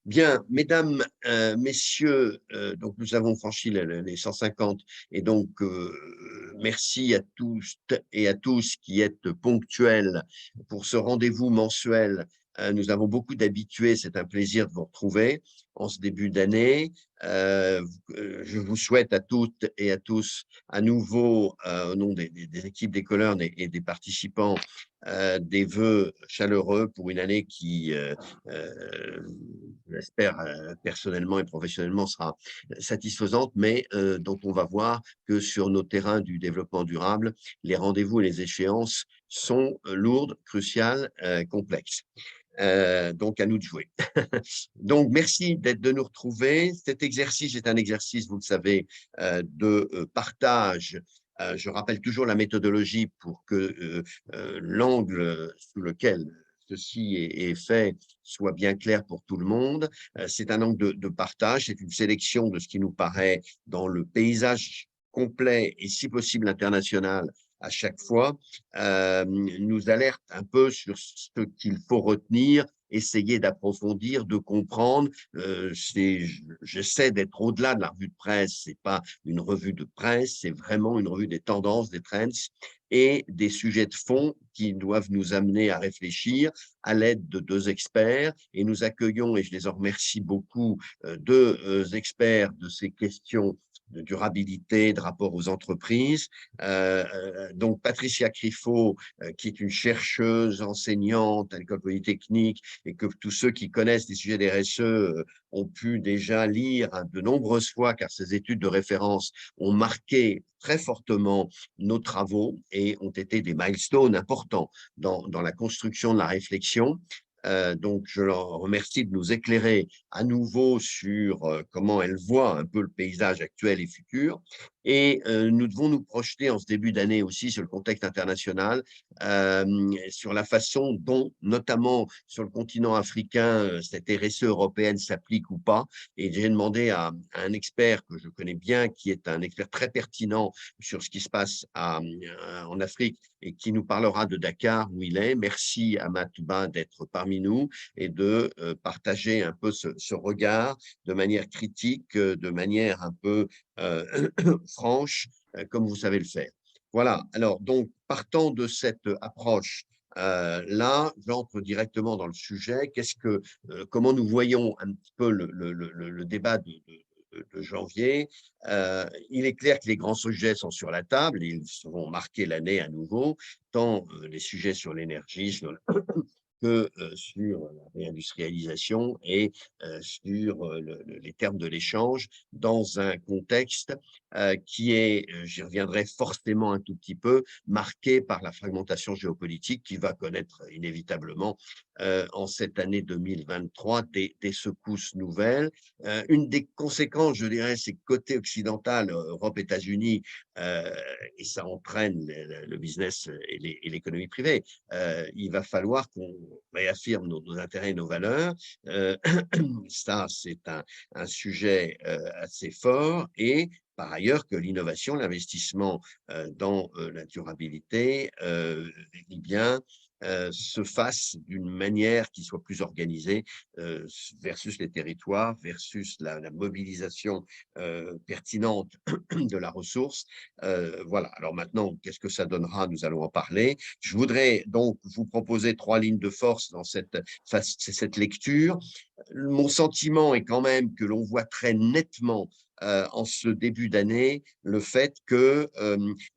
Bien, mesdames, messieurs, donc nous avons franchi les 150 et donc merci à tous et à tous qui êtes ponctuels pour ce rendez-vous mensuel. Nous avons beaucoup d'habitués, c'est un plaisir de vous retrouver en ce début d'année. Je vous souhaite à toutes et à tous à nouveau, au nom des équipes des Colonnes et des participants, des vœux chaleureux pour une année qui, j'espère, personnellement et professionnellement, sera satisfaisante, mais dont on va voir que sur nos terrains du développement durable, les rendez-vous et les échéances sont lourdes, cruciales, complexes. Donc à nous de jouer. Donc merci de nous retrouver. Cet exercice est un exercice, vous le savez, de partage. Je rappelle toujours la méthodologie pour que l'angle sous lequel ceci est fait soit bien clair pour tout le monde. C'est un angle de partage, c'est une sélection de ce qui nous paraît dans le paysage complet et si possible international à chaque fois, nous alerte un peu sur ce qu'il faut retenir, essayer d'approfondir, de comprendre. J'essaie d'être au-delà de la revue de presse. C'est pas une revue de presse, c'est vraiment une revue des tendances, des trends et des sujets de fond qui doivent nous amener à réfléchir à l'aide de deux experts. Et nous accueillons, et je les en remercie beaucoup, deux experts de ces questions de durabilité, de rapport aux entreprises. Donc, Patricia Criffo, qui est une chercheuse, enseignante à l'École polytechnique, et que tous ceux qui connaissent les sujets des RSE ont pu déjà lire de nombreuses fois, car ces études de référence ont marqué très fortement nos travaux et ont été des milestones importants dans la construction de la réflexion. Donc, je leur remercie de nous éclairer à nouveau sur comment elle voit un peu le paysage actuel et futur. Et nous devons nous projeter en ce début d'année aussi sur le contexte international, sur la façon dont, notamment sur le continent africain, cette RSE européenne s'applique ou pas. Et j'ai demandé à un expert que je connais bien, qui est un expert très pertinent sur ce qui se passe en Afrique et qui nous parlera de Dakar, où il est. Merci à Matouba d'être parmi nous et de partager un peu ce regard de manière critique, de manière un peu franche, comme vous savez le faire. Voilà, alors donc, partant de cette approche, là, j'entre directement dans le sujet. Comment nous voyons un petit peu le débat de janvier. Il est clair que les grands sujets sont sur la table, ils seront marqués l'année à nouveau, tant les sujets sur l'énergie, sur que sur la réindustrialisation et sur les termes de l'échange dans un contexte qui est, j'y reviendrai forcément un tout petit peu, marqué par la fragmentation géopolitique qui va connaître inévitablement en cette année 2023 des secousses nouvelles. Une des conséquences, je dirais, c'est que côté occidental, Europe, États-Unis, euh, et ça entraîne le business et l'économie privée, il va falloir qu'on réaffirme nos intérêts et nos valeurs. Euh, Ça, c'est un sujet assez fort et par ailleurs que l'innovation, l'investissement dans la durabilité, eh bien, se fasse d'une manière qui soit plus organisée versus les territoires, versus la mobilisation pertinente de la ressource. Voilà. Alors maintenant, qu'est-ce que ça donnera? Nous allons en parler. Je voudrais donc vous proposer trois lignes de force dans cette lecture. Mon sentiment est quand même que l'on voit très nettement en ce début d'année le fait qu'il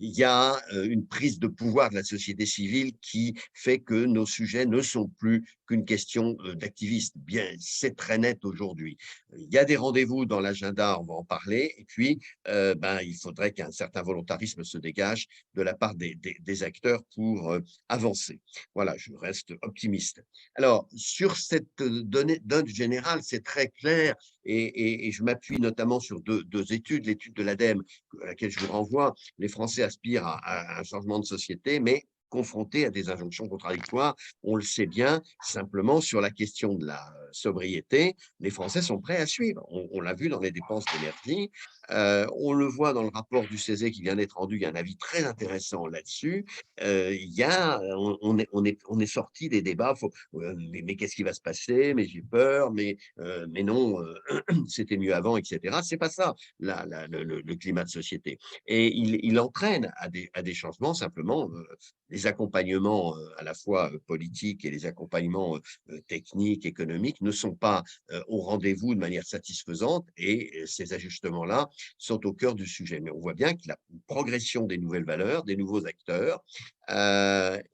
y a une prise de pouvoir de la société civile qui fait que nos sujets ne sont plus qu'une question d'activistes. Bien, c'est très net aujourd'hui. Il y a des rendez-vous dans l'agenda, on va en parler, et puis il faudrait qu'un certain volontarisme se dégage de la part des acteurs pour avancer. Voilà, je reste optimiste. Alors, sur cette donne générale, c'est très clair et je m'appuie notamment sur deux études. L'étude de l'ADEME, à laquelle je vous renvoie. Les Français aspirent à un changement de société, mais confrontés à des injonctions contradictoires. On le sait bien, simplement sur la question de la sobriété, les Français sont prêts à suivre. On l'a vu dans les dépenses d'énergie, on le voit dans le rapport du CESE qui vient d'être rendu, il y a un avis très intéressant là-dessus. Il y a on est sorti des débats, faut mais qu'est-ce qui va se passer? Mais j'ai peur, mais non, c'était mieux avant et cetera. C'est pas ça la le climat de société et il entraîne à des changements simplement, les accompagnements, à la fois, politiques et les accompagnements, techniques, économiques ne sont pas, au rendez-vous de manière satisfaisante et ces ajustements-là sont au cœur du sujet. Mais on voit bien que la progression des nouvelles valeurs, des nouveaux acteurs,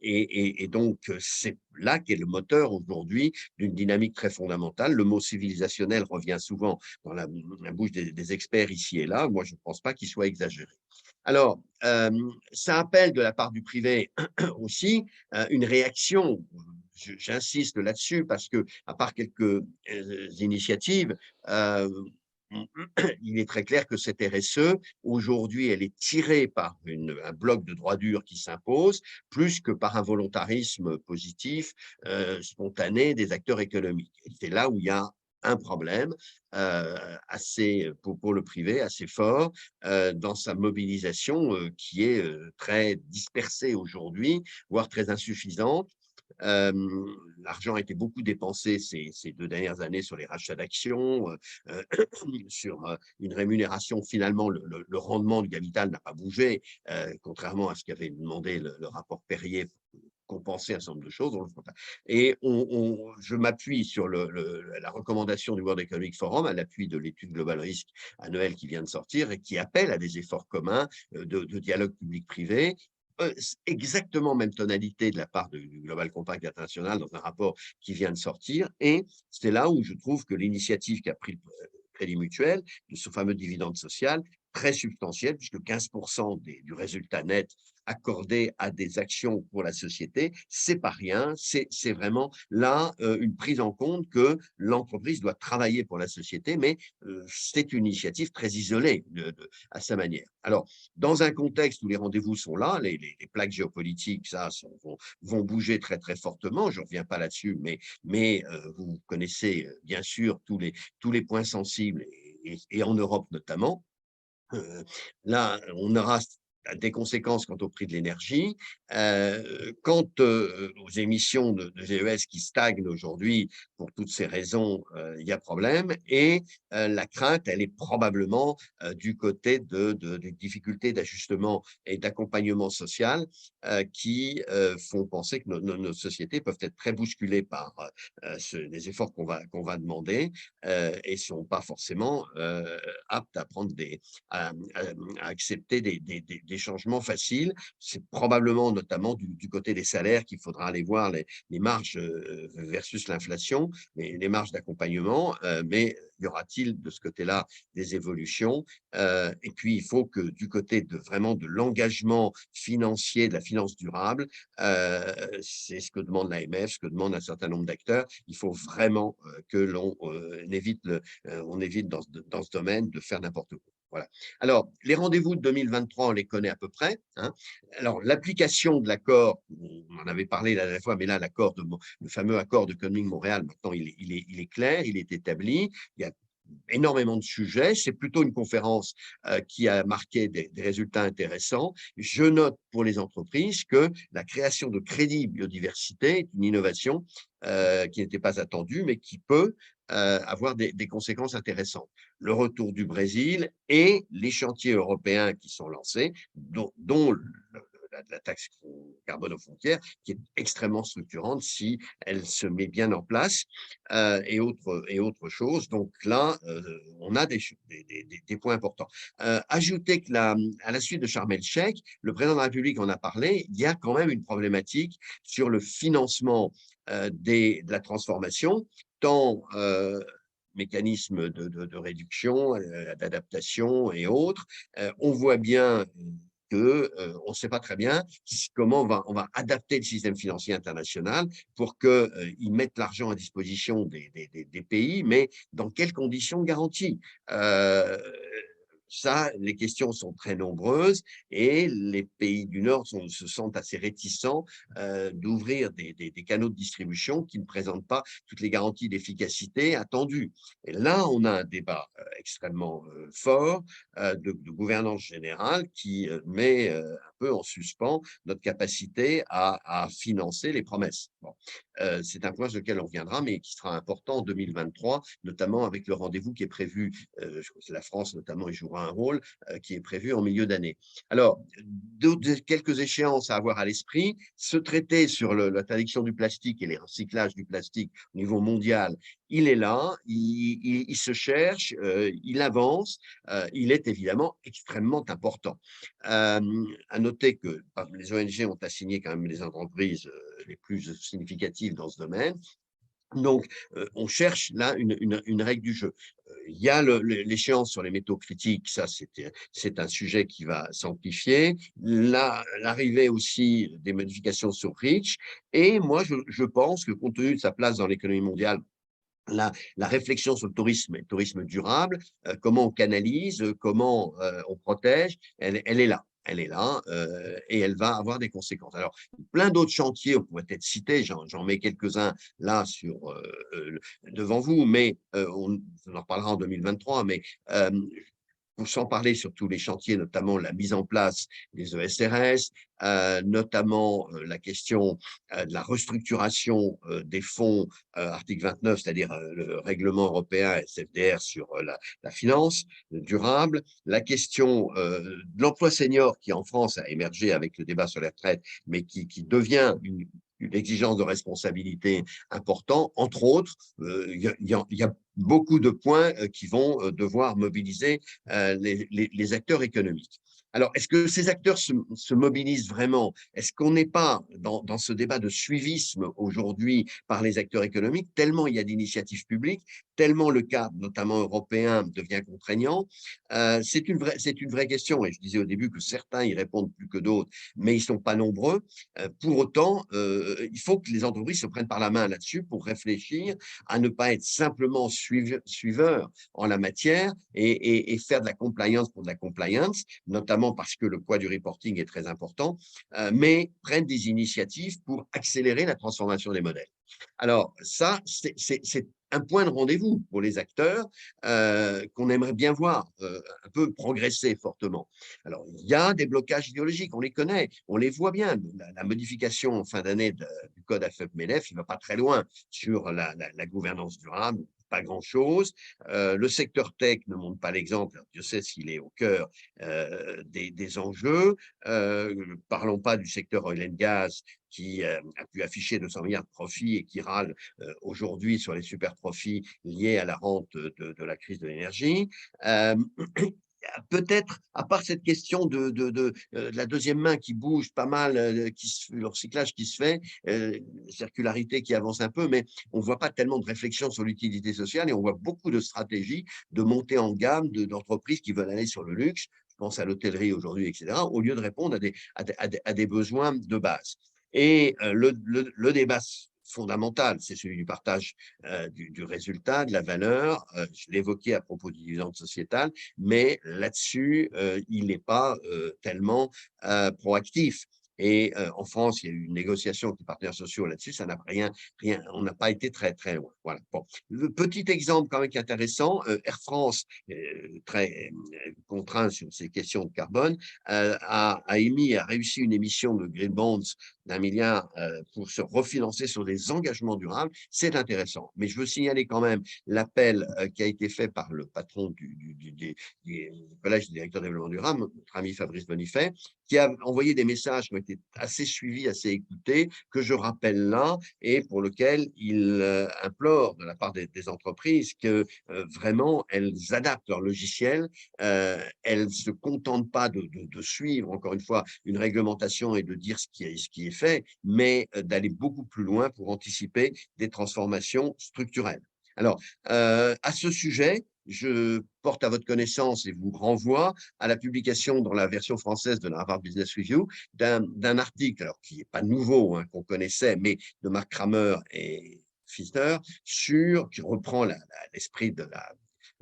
et donc, c'est là qu'est le moteur aujourd'hui d'une dynamique très fondamentale. Le mot civilisationnel revient souvent dans la bouche des experts ici et là. Moi, je ne pense pas qu'il soit exagéré. Alors, ça appelle de la part du privé aussi, une réaction. J'insiste là-dessus parce que, à part quelques, initiatives, heu, il est très clair que cette RSE, aujourd'hui, elle est tirée par un bloc de droit dur qui s'impose, plus que par un volontarisme positif, spontané des acteurs économiques. Et c'est là où il y a un problème, assez, pour le privé, assez fort, dans sa mobilisation, qui est, très dispersée aujourd'hui, voire très insuffisante. L'argent a été beaucoup dépensé ces 2 dernières années sur les rachats d'actions, sur, une rémunération finalement le rendement du capital n'a pas bougé, contrairement à ce qu'avait demandé le rapport Perrier pour compenser un certain nombre de choses, on le fera pas et je m'appuie sur la recommandation du World Economic Forum à l'appui de l'étude Global Risk annuelle qui vient de sortir et qui appelle à des efforts communs, de dialogue public-privé. Exactement même tonalité de la part du Global Compact International dans un rapport qui vient de sortir et c'est là où je trouve que l'initiative qu'a pris le Crédit Mutuel, de ce fameux dividende social, très substantiel puisque 15 du résultat net accordé à des actions pour la société, c'est pas rien, c'est vraiment là, une prise en compte que l'entreprise doit travailler pour la société, mais c'est une initiative très isolée à sa manière. Alors, dans un contexte où les rendez-vous sont là, les plaques géopolitiques, ça, vont bouger très, très fortement, je ne reviens pas là-dessus, mais vous connaissez bien sûr tous les points sensibles et en Europe notamment. Heu, Là, on aura des conséquences quant au prix de l'énergie, quant, aux émissions de GES qui stagnent aujourd'hui pour toutes ces raisons, il y a problème et la crainte, elle est probablement, du côté des difficultés d'ajustement et d'accompagnement social, qui, font penser que nos sociétés peuvent être très bousculées par, les efforts qu'on va demander, et sont pas forcément, aptes à prendre à accepter des changements faciles. C'est probablement notamment du côté des salaires qu'il faudra aller voir les marges, versus l'inflation, les marges d'accompagnement, mais y aura-t-il de ce côté-là des évolutions? Et puis il faut que du côté vraiment de l'engagement financier, de la finance durable, c'est ce que demande l'AMF, ce que demande un certain nombre d'acteurs. Il faut vraiment, que l'on, on évite dans ce domaine de faire n'importe quoi. Voilà. Alors, les rendez-vous de 2023, on les connaît à peu près, hein. Alors, l'application de l'accord, on en avait parlé la dernière fois, mais là, le fameux accord de Kunming-Montréal, maintenant, il est clair, il est établi. Il y a énormément de sujets. C'est plutôt une conférence qui a marqué des résultats intéressants. Je note pour les entreprises que la création de crédits biodiversité est une innovation qui n'était pas attendue, mais qui peut avoir des conséquences intéressantes. Le retour du Brésil et les chantiers européens qui sont lancés, dont la taxe carbone aux frontières, qui est extrêmement structurante si elle se met bien en place, et autres choses. Donc là, on a des points importants. Ajouter que à la suite de Sharm el-Sheikh, le président de la République en a parlé, il y a quand même une problématique sur le financement de la transformation, tant mécanismes de réduction, d'adaptation et autres. On voit bien que, on ne sait pas très bien comment on va adapter le système financier international pour qu'ils mettent l'argent à disposition des pays, mais dans quelles conditions garanties? ça, les questions sont très nombreuses et les pays du Nord se sentent assez réticents d'ouvrir des canaux de distribution qui ne présentent pas toutes les garanties d'efficacité attendues. Et là, on a un débat extrêmement fort de gouvernance générale qui met un peu en suspens notre capacité à financer les promesses. Bon. C'est un point sur lequel on reviendra, mais qui sera important en 2023, notamment avec le rendez-vous qui est prévu, je crois que la France notamment y jouera un rôle, qui est prévu en milieu d'année. Alors, quelques échéances à avoir à l'esprit. Ce traité sur l'interdiction du plastique et les recyclages du plastique au niveau mondial, il est là, il se cherche, il avance, il est évidemment extrêmement important. À noter que les ONG ont assigné quand même les entreprises les plus significatives dans ce domaine. Donc, on cherche là une règle du jeu. Il y a l'échéance sur les métaux critiques, ça c'est un sujet qui va s'amplifier. L'arrivée aussi des modifications sur REACH. Et moi, je pense que compte tenu de sa place dans l'économie mondiale, la réflexion sur le tourisme durable, comment on canalise, comment on protège, elle est là. Elle est là et elle va avoir des conséquences. Alors, plein d'autres chantiers, on pourrait être citer, j'en mets quelques-uns là devant vous, mais on en reparlera en 2023, mais sans parler sur tous les chantiers, notamment la mise en place des ESRS, notamment la question de la restructuration des fonds, article 29, c'est-à-dire le règlement européen SFDR sur la finance durable, la question de l'emploi senior qui en France a émergé avec le débat sur les retraites, mais qui devient une exigence de responsabilité important. Entre autres, il y a beaucoup de points qui vont devoir mobiliser les acteurs économiques. Alors, est-ce que ces acteurs se mobilisent vraiment? Est-ce qu'on n'est pas dans ce débat de suivisme aujourd'hui par les acteurs économiques, tellement il y a d'initiatives publiques, tellement le cadre, notamment européen, devient contraignant? C'est une vraie question, et je disais au début que certains y répondent plus que d'autres, mais ils ne sont pas nombreux. Pour autant, il faut que les entreprises se prennent par la main là-dessus pour réfléchir à ne pas être simplement suiveurs en la matière et faire de la compliance pour de la compliance, notamment parce que le poids du reporting est très important, mais prennent des initiatives pour accélérer la transformation des modèles. Alors ça, c'est un point de rendez-vous pour les acteurs qu'on aimerait bien voir un peu progresser fortement. Alors, il y a des blocages idéologiques, on les connaît, on les voit bien. La modification en fin d'année du code AFEP-MEDEF, il ne va pas très loin sur la gouvernance durable, pas grand-chose. Le secteur tech ne montre pas l'exemple. Dieu sait s'il est au cœur des enjeux. Parlons pas du secteur oil and gas qui a pu afficher 200 milliards de profits et qui râle aujourd'hui sur les super profits liés à la rente de la crise de l'énergie. Euh, Peut-être, à part cette question de la deuxième main qui bouge pas mal, le recyclage qui se fait, circularité qui avance un peu, mais on ne voit pas tellement de réflexion sur l'utilité sociale et on voit beaucoup de stratégies de montée en gamme d'entreprises qui veulent aller sur le luxe, je pense à l'hôtellerie aujourd'hui, etc., au lieu de répondre à des besoins de base. Et le débat fondamental, c'est celui du partage du résultat, de la valeur. Je l'évoquais à propos du dividende sociétal, mais là-dessus, il n'est pas tellement proactif. Et en France, il y a eu une négociation avec les partenaires sociaux là-dessus, ça n'a on n'a pas été très, très loin. Voilà. Bon. Le petit exemple quand même qui est intéressant, Air France, très contraint sur ces questions de carbone, a réussi une émission de Green Bonds d'1 milliard pour se refinancer sur des engagements durables. C'est intéressant. Mais je veux signaler quand même l'appel qui a été fait par le patron du Collège des directeurs de développement durable, notre ami Fabrice Bonifay, qui a envoyé des messages qui ont été assez suivis, assez écoutés, que je rappelle là, et pour lequel il implore de la part des entreprises que vraiment elles adaptent leur logiciel, elles ne se contentent pas de suivre, encore une fois, une réglementation et de dire ce qui est fait, mais d'aller beaucoup plus loin pour anticiper des transformations structurelles. Alors, à ce sujet, je porte à votre connaissance et vous renvoie à la publication dans la version française de la Harvard Business Review d'un article, alors qui n'est pas nouveau, hein, qu'on connaissait, mais de Mark Kramer et Pfister, qui reprend l'esprit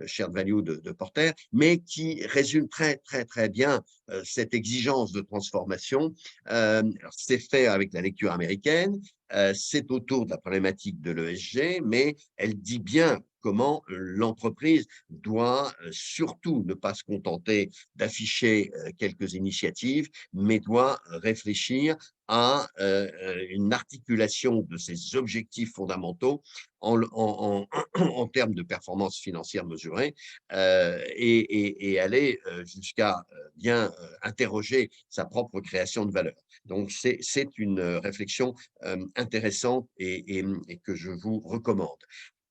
shared value de Porter, mais qui résume très, très, très bien cette exigence de transformation. C'est fait avec la lecture américaine, c'est autour de la problématique de l'ESG, mais elle dit bien comment l'entreprise doit surtout ne pas se contenter d'afficher quelques initiatives, mais doit réfléchir à une articulation de ses objectifs fondamentaux en termes de performance financière mesurée et aller jusqu'à bien interroger sa propre création de valeur. Donc, c'est une réflexion intéressante et que je vous recommande.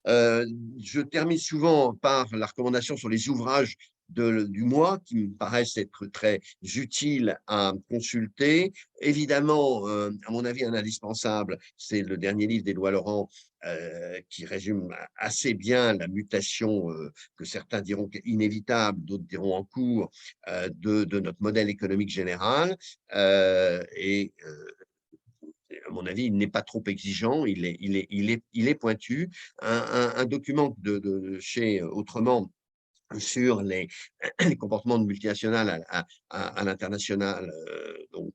Euh, je termine souvent par la recommandation sur les ouvrages du mois qui me paraissent être très utiles à consulter. Évidemment, à mon avis, un indispensable, c'est le dernier livre d'Éloi Laurent qui résume assez bien la mutation que certains diront inévitable, d'autres diront en cours, de notre modèle économique général. À mon avis, il n'est pas trop exigeant, il est pointu. Un document chez Autrement sur les comportements de multinationales à l'international, donc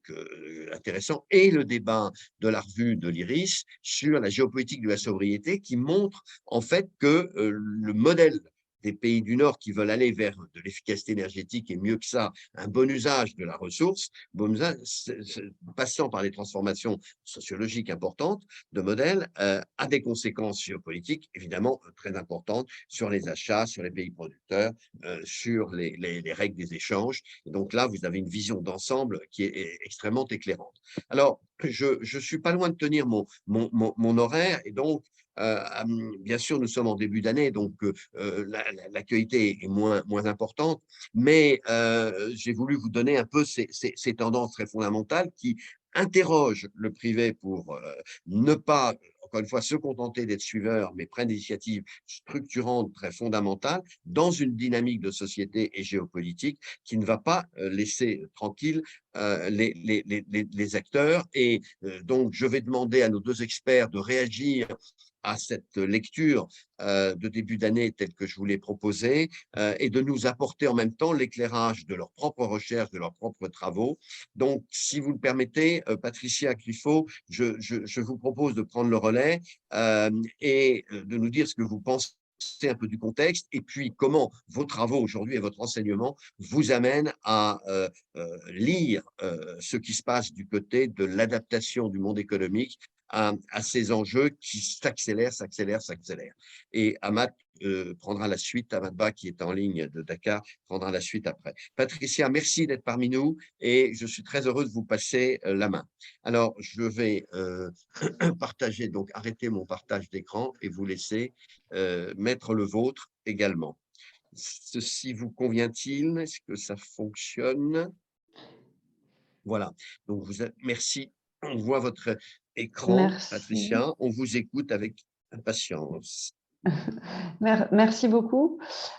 intéressant, et le débat de la revue de l'IRIS sur la géopolitique de la sobriété qui montre en fait que le modèle des pays du Nord qui veulent aller vers de l'efficacité énergétique et mieux que ça, un bon usage de la ressource, bon usage, passant par des transformations sociologiques importantes de modèles, a des conséquences géopolitiques évidemment très importantes sur les achats, sur les pays producteurs, sur les règles des échanges. Et donc là, vous avez une vision d'ensemble qui est extrêmement éclairante. Alors, je suis pas loin de tenir mon horaire et donc bien sûr, nous sommes en début d'année, donc l'actualité est moins importante, mais j'ai voulu vous donner un peu ces tendances très fondamentales qui interrogent le privé pour ne pas, encore une fois, se contenter d'être suiveur, mais prendre des initiatives structurantes très fondamentales dans une dynamique de société et géopolitique qui ne va pas laisser tranquilles les acteurs. Et donc, je vais demander à nos deux experts de réagir à cette lecture de début d'année telle que je vous l'ai proposée et de nous apporter en même temps l'éclairage de leurs propres recherches, de leurs propres travaux. Donc, si vous le permettez, Patricia Criffo, je vous propose de prendre le relais et de nous dire ce que vous pensez un peu du contexte et puis comment vos travaux aujourd'hui et votre enseignement vous amènent à lire ce qui se passe du côté de l'adaptation du monde économique à ces enjeux qui s'accélèrent. Et Amat prendra la suite, Amat Ba, qui est en ligne de Dakar, prendra la suite après. Patricia, merci d'être parmi nous et je suis très heureux de vous passer la main. Alors, je vais partager, donc arrêter mon partage d'écran et vous laisser mettre le vôtre également. Ceci vous convient-il? Est-ce que ça fonctionne? Voilà. Donc, merci. On voit votre écran, Merci. Patricia. On vous écoute avec impatience. Merci beaucoup.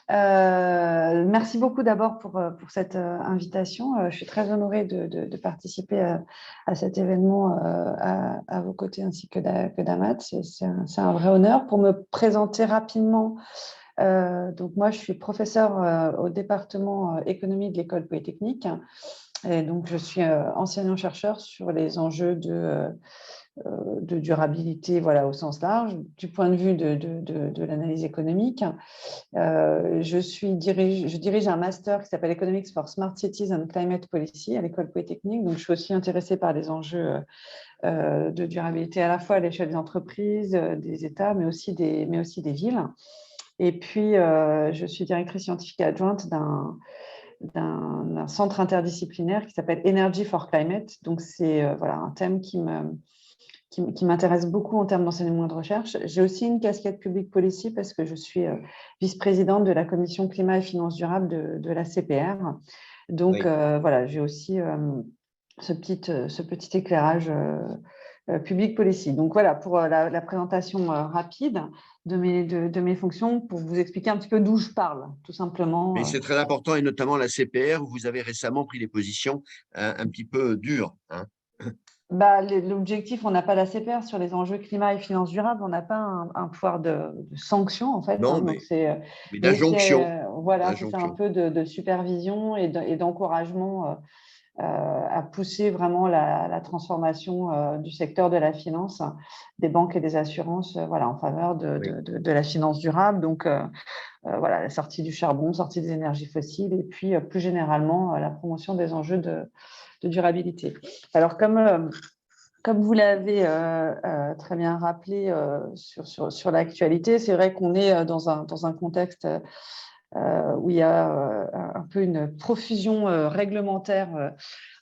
Merci beaucoup d'abord pour cette invitation. Je suis très honorée de participer à cet événement à vos côtés ainsi que d'Amat. C'est un vrai honneur. Pour me présenter rapidement, donc moi, je suis professeure au département économie de l'École polytechnique. Et donc, je suis enseignant-chercheur sur les enjeux de durabilité, voilà, au sens large, du point de vue de l'analyse économique. Je dirige un master qui s'appelle Economics for Smart Cities and Climate Policy à l'École polytechnique. Donc, je suis aussi intéressée par les enjeux de durabilité à la fois à l'échelle des entreprises, des États, mais aussi des villes. Et puis, je suis directrice scientifique adjointe d'un centre interdisciplinaire qui s'appelle Energy for Climate. Donc, c'est voilà, un thème qui m'intéresse beaucoup en termes d'enseignement et de recherche. J'ai aussi une casquette public policy parce que je suis vice-présidente de la commission climat et finances durables de la CPR. Donc, Oui. voilà, j'ai aussi ce petit éclairage public policy. Donc, voilà pour la présentation rapide de mes fonctions pour vous expliquer un petit peu d'où je parle, tout simplement. Mais c'est très important, et notamment la CPR, où vous avez récemment pris des positions un petit peu dures. Hein. L'objectif, on n'a pas l'ACPR sur les enjeux climat et finances durables, on n'a pas un pouvoir de sanction en fait. Non, Donc mais mais c'est d'injonction. voilà, c'est ça, un D'injonction. peu de supervision et d'encouragement à pousser vraiment la transformation du secteur de la finance, des banques et des assurances, voilà, en faveur Oui. de la finance durable. Donc voilà, la sortie du charbon, sortie des énergies fossiles, et puis plus généralement la promotion des enjeux de durabilité. Alors comme vous l'avez très bien rappelé sur l'actualité, c'est vrai qu'on est dans un contexte où il y a un peu une profusion réglementaire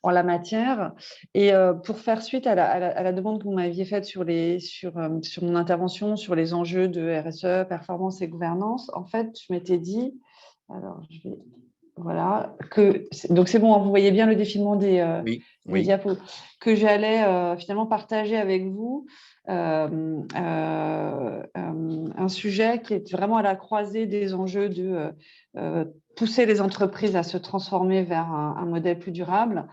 en la matière. Et pour faire suite à la demande que vous m'aviez faite sur mon intervention sur les enjeux de RSE, performance et gouvernance, en fait, je m'étais dit, alors je vais voilà, donc c'est bon, hein, vous voyez bien le défilement Oui, des oui. diapos, que j'allais finalement partager avec vous un sujet qui est vraiment à la croisée des enjeux de pousser les entreprises à se transformer vers un modèle plus durable,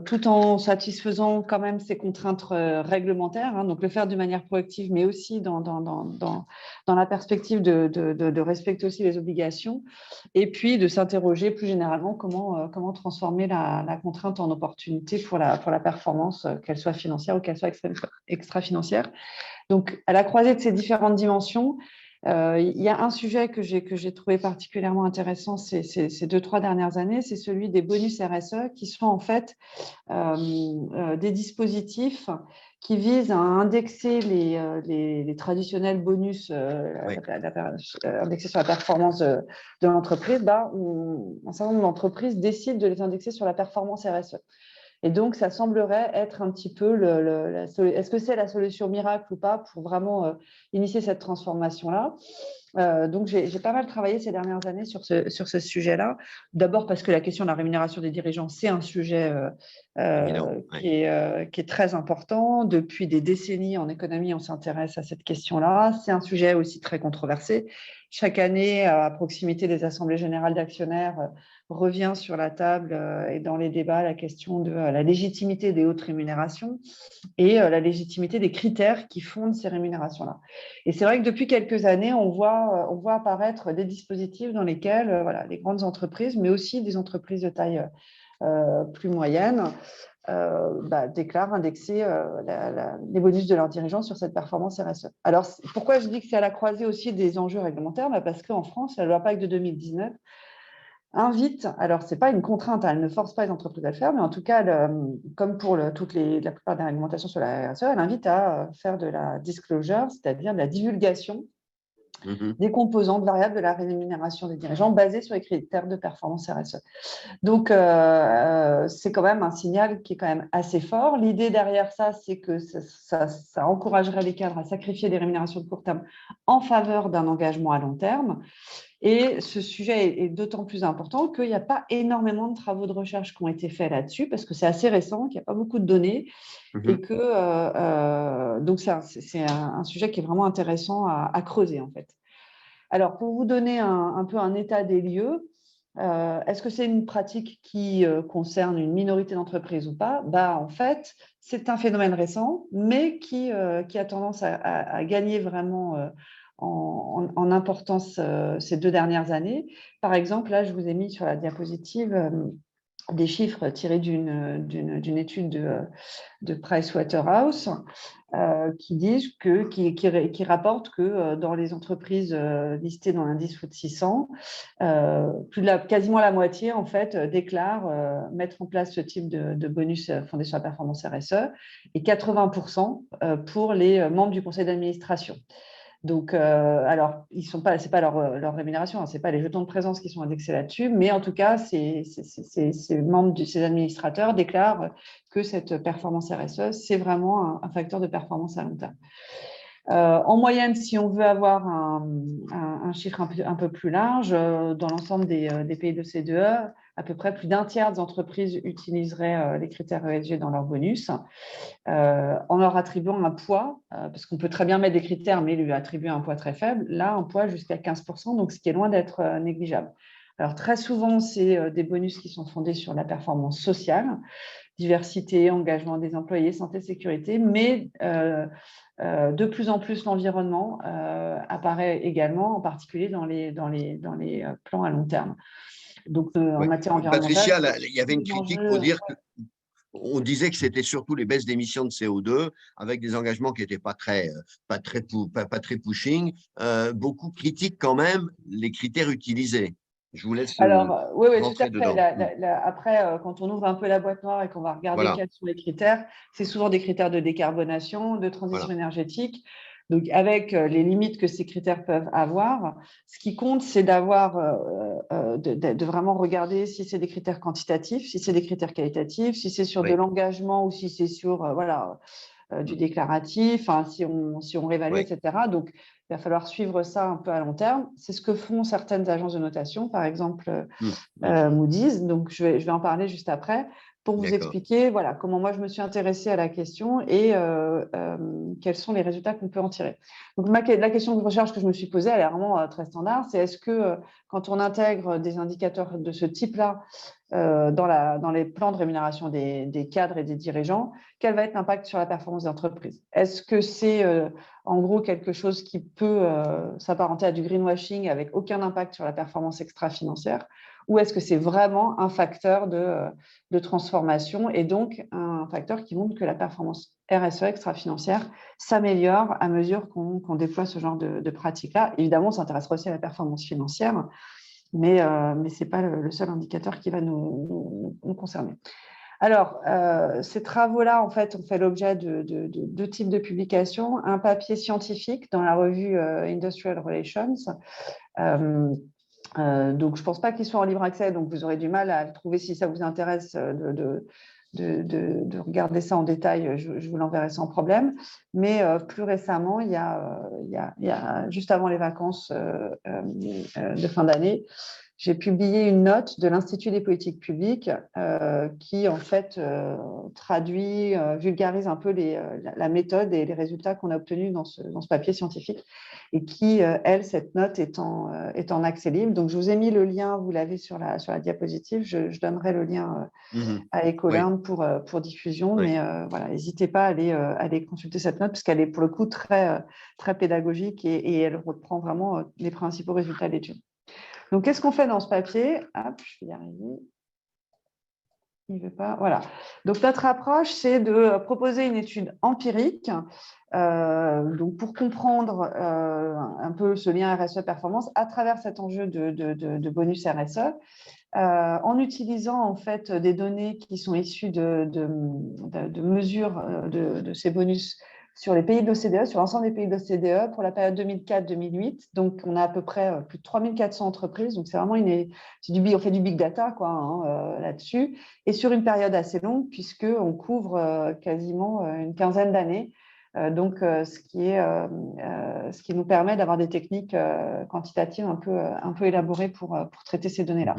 tout en satisfaisant quand même ces contraintes réglementaires, hein, donc le faire de manière proactive, mais aussi dans la perspective de respecter aussi les obligations, et puis de s'interroger plus généralement comment transformer la contrainte en opportunité pour la performance, qu'elle soit financière ou qu'elle soit extra-financière. Donc, à la croisée de ces différentes dimensions, il y a un sujet que j'ai trouvé particulièrement intéressant ces 2-3 dernières années, c'est celui des bonus RSE, qui sont en fait des dispositifs qui visent à indexer les traditionnels bonus Oui. indexés sur la performance de l'entreprise. Un certain nombre d'entreprises décident de les indexer sur la performance RSE. Et donc, ça semblerait être un petit peu est-ce que c'est la solution miracle ou pas pour vraiment initier cette transformation-là. Donc, j'ai pas mal travaillé ces dernières années sur ce sujet-là. D'abord parce que la question de la rémunération des dirigeants, c'est un sujet Évident. Oui. qui est très important. Depuis des décennies en économie, on s'intéresse à cette question-là. C'est un sujet aussi très controversé. Chaque année, à proximité des assemblées générales d'actionnaires, revient sur la table et dans les débats la question de la légitimité des hautes rémunérations et la légitimité des critères qui fondent ces rémunérations-là. Et c'est vrai que depuis quelques années, on voit apparaître des dispositifs dans lesquels voilà, les grandes entreprises, mais aussi des entreprises de taille plus moyenne, déclarent indexer les bonus de leurs dirigeants sur cette performance RSE. Alors, pourquoi je dis que c'est à la croisée aussi des enjeux réglementaires? Parce qu'en France, la loi PACTE de 2019 invite, alors ce n'est pas une contrainte, elle ne force pas les entreprises à le faire, mais en tout cas, comme pour la plupart des réglementations sur la RSE, elle invite à faire de la disclosure, c'est-à-dire de la divulgation Mhm. des composantes variables de la rémunération des dirigeants basées sur les critères de performance RSE. Donc, c'est quand même un signal qui est quand même assez fort. L'idée derrière ça, c'est que ça encouragerait les cadres à sacrifier des rémunérations de court terme en faveur d'un engagement à long terme. Et ce sujet est d'autant plus important qu'il n'y a pas énormément de travaux de recherche qui ont été faits là-dessus, parce que c'est assez récent, qu'il n'y a pas beaucoup de données, et Mhm. que donc c'est un sujet qui est vraiment intéressant à creuser, en fait. Alors, pour vous donner un peu un état des lieux, est-ce que c'est une pratique qui concerne une minorité d'entreprises ou pas? En fait, c'est un phénomène récent, mais qui a tendance à gagner vraiment en importance ces 2 dernières années. Par exemple, là, je vous ai mis sur la diapositive des chiffres tirés d'une étude de Pricewaterhouse qui rapporte que dans les entreprises listées dans l'indice FTSE 600, quasiment la moitié en fait déclarent mettre en place ce type de bonus fondé sur la performance RSE et 80% pour les membres du conseil d'administration. Donc, alors, c'est pas leur rémunération, hein, c'est pas les jetons de présence qui sont indexés là-dessus, mais en tout cas, ces membres de ces administrateurs déclarent que cette performance RSE, c'est vraiment un facteur de performance à long terme. En moyenne, si on veut avoir un chiffre un peu plus large, dans l'ensemble des pays de l'OCDE, à peu près plus d'un tiers des entreprises utiliseraient les critères ESG dans leur bonus, en leur attribuant un poids, parce qu'on peut très bien mettre des critères, mais lui attribuer un poids très faible, là, un poids jusqu'à 15%, donc ce qui est loin d'être négligeable. Alors, très souvent, c'est des bonus qui sont fondés sur la performance sociale, diversité, engagement des employés, santé, sécurité, mais de plus en plus l'environnement apparaît également, en particulier dans les plans à long terme. Donc, en Ouais. matière environnementale, Patricia, là, il y avait une critique pour dire on disait que c'était surtout les baisses d'émissions de CO2 avec des engagements qui n'étaient pas très pushing. Beaucoup critiquent quand même les critères utilisés. Je vous laisse alors, oui, tout à rentrer fait. dedans. Après, quand on ouvre un peu la boîte noire et qu'on va regarder Voilà, quels sont les critères, c'est souvent des critères de décarbonation, de transition voilà. énergétique. Donc, avec les limites que ces critères peuvent avoir, ce qui compte, c'est de vraiment regarder si c'est des critères quantitatifs, si c'est des critères qualitatifs, si c'est sur de Oui. l'engagement ou si c'est sur du déclaratif, hein, si on réévalue, Oui. etc. Donc, il va falloir suivre ça un peu à long terme. C'est ce que font certaines agences de notation, par exemple Moody's. Donc, je vais en parler juste après pour vous D'accord. expliquer voilà, comment moi je me suis intéressée à la question et quels sont les résultats qu'on peut en tirer. Donc, la question de recherche que je me suis posée, elle est vraiment très standard. C'est est-ce que quand on intègre des indicateurs de ce type-là dans les plans de rémunération des cadres et des dirigeants, quel va être l'impact sur la performance des entreprises? Est-ce que c'est en gros quelque chose qui peut s'apparenter à du greenwashing avec aucun impact sur la performance extra-financière? Ou est-ce que c'est vraiment un facteur de transformation et donc un facteur qui montre que la performance RSE extra-financière s'améliore à mesure qu'on déploie ce genre de pratiques-là? Évidemment, on s'intéressera aussi à la performance financière, mais ce n'est pas le seul indicateur qui va nous concerner. Alors, ces travaux-là, en fait, ont fait l'objet de deux types de publications. Un papier scientifique dans la revue Industrial Relations. Donc, je ne pense pas qu'il soit en libre accès, donc vous aurez du mal à le trouver si ça vous intéresse de regarder ça en détail. Je vous l'enverrai sans problème. Mais plus récemment, il y a juste avant les vacances de fin d'année, j'ai publié une note de l'Institut des politiques publiques qui, en fait, traduit, vulgarise un peu la méthode et les résultats qu'on a obtenus dans ce papier scientifique et qui, elle, cette note est en accès libre. Donc, je vous ai mis le lien, vous l'avez sur la diapositive. Je donnerai le lien à Oui. Ecolinde pour diffusion, Oui. mais voilà, n'hésitez pas à aller consulter cette note parce qu'elle est pour le coup très, très pédagogique et elle reprend vraiment les principaux résultats de l'étude. Donc, qu'est-ce qu'on fait dans ce papier? Hop, je vais y arriver. Il ne veut pas. Voilà. Donc, notre approche, c'est de proposer une étude empirique donc pour comprendre un peu ce lien RSE-performance à travers cet enjeu de bonus RSE, en utilisant en fait des données qui sont issues de mesures de ces bonus sur les pays de l'OCDE, sur l'ensemble des pays de l'OCDE pour la période 2004-2008. Donc, on a à peu près plus de 3400 entreprises. Donc, c'est vraiment on fait du big data quoi, là-dessus. Et sur une période assez longue, puisqu'on couvre quasiment une quinzaine d'années. Donc, ce qui nous permet d'avoir des techniques quantitatives un peu élaborées pour traiter ces données-là.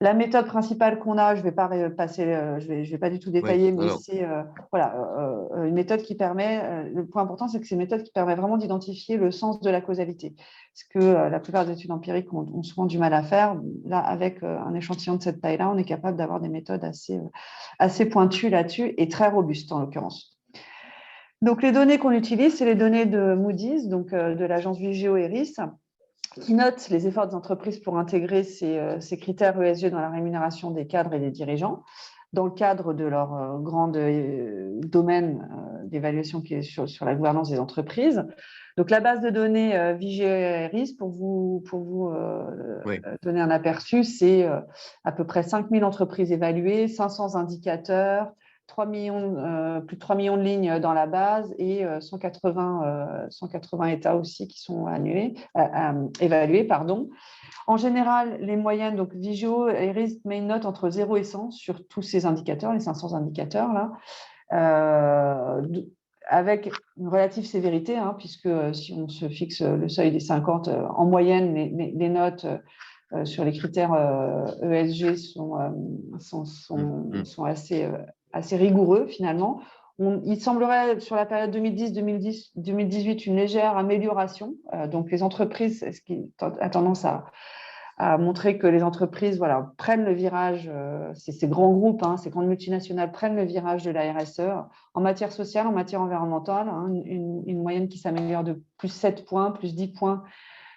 La méthode principale qu'on a, je ne vais pas passer, je vais pas du tout détailler, mais c'est une méthode qui permet, le point important, c'est que c'est une méthode qui permet vraiment d'identifier le sens de la causalité. Ce que la plupart des études empiriques ont souvent du mal à faire. Là, avec un échantillon de cette taille-là, on est capable d'avoir des méthodes assez pointues là-dessus et très robustes en l'occurrence. Donc, les données qu'on utilise, c'est les données de Moody's, donc de l'agence Vigeo Eiris, qui note les efforts des entreprises pour intégrer ces critères ESG dans la rémunération des cadres et des dirigeants, dans le cadre de leur grand domaine d'évaluation qui est sur la gouvernance des entreprises. Donc, la base de données Vigeo Eiris, pour vous donner un aperçu, c'est à peu près 5000 entreprises évaluées, 500 indicateurs, plus de 3 millions de lignes dans la base et 180 États aussi qui sont évalués. En général, les moyennes, donc Vigeo Eiris met une note entre 0 et 100 sur tous ces indicateurs, les 500 indicateurs, là, avec une relative sévérité, puisque si on se fixe le seuil des 50, en moyenne, les notes sur les critères ESG sont assez rigoureux finalement. Il semblerait sur la période 2010-2018 une légère amélioration. Donc les entreprises, ce qui a tendance à montrer que les entreprises prennent le virage, ces grands groupes, ces grandes multinationales prennent le virage de la RSE en matière sociale, en matière environnementale, une moyenne qui s'améliore de plus 7 points, plus 10 points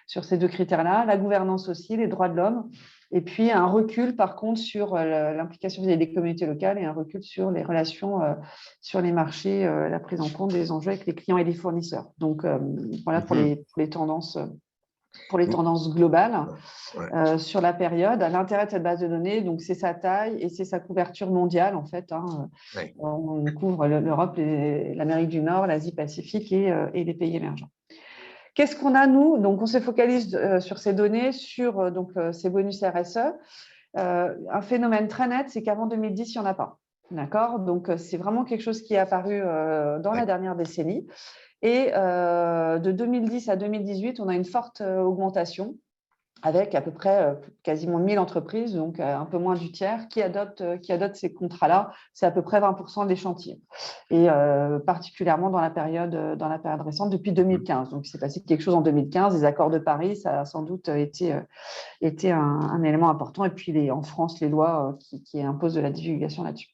sur ces deux critères-là, la gouvernance aussi, les droits de l'homme, et puis un recul par contre sur l'implication des communautés locales et un recul sur les relations sur les marchés, la prise en compte des enjeux avec les clients et les fournisseurs. Donc voilà pour les tendances. Pour les tendances globales sur la période. L'intérêt de cette base de données, donc c'est sa taille et c'est sa couverture mondiale en fait. On couvre l'Europe, l'Amérique du Nord, l'Asie-Pacifique et les pays émergents. Qu'est-ce qu'on a, nous? Donc, on se focalise sur ces données, sur ces bonus RSE. Un phénomène très net, c'est qu'avant 2010, il n'y en a pas. D'accord? Donc, c'est vraiment quelque chose qui est apparu dans la dernière décennie. Et de 2010 à 2018, on a une forte augmentation avec à peu près quasiment 1000 entreprises, donc un peu moins du tiers, qui adoptent ces contrats-là. C'est à peu près 20% des chantiers. Et particulièrement dans la période récente, depuis 2015. Donc, il s'est passé quelque chose en 2015. Les accords de Paris, ça a sans doute été un élément important. Et puis, en France, les lois qui imposent de la divulgation là-dessus.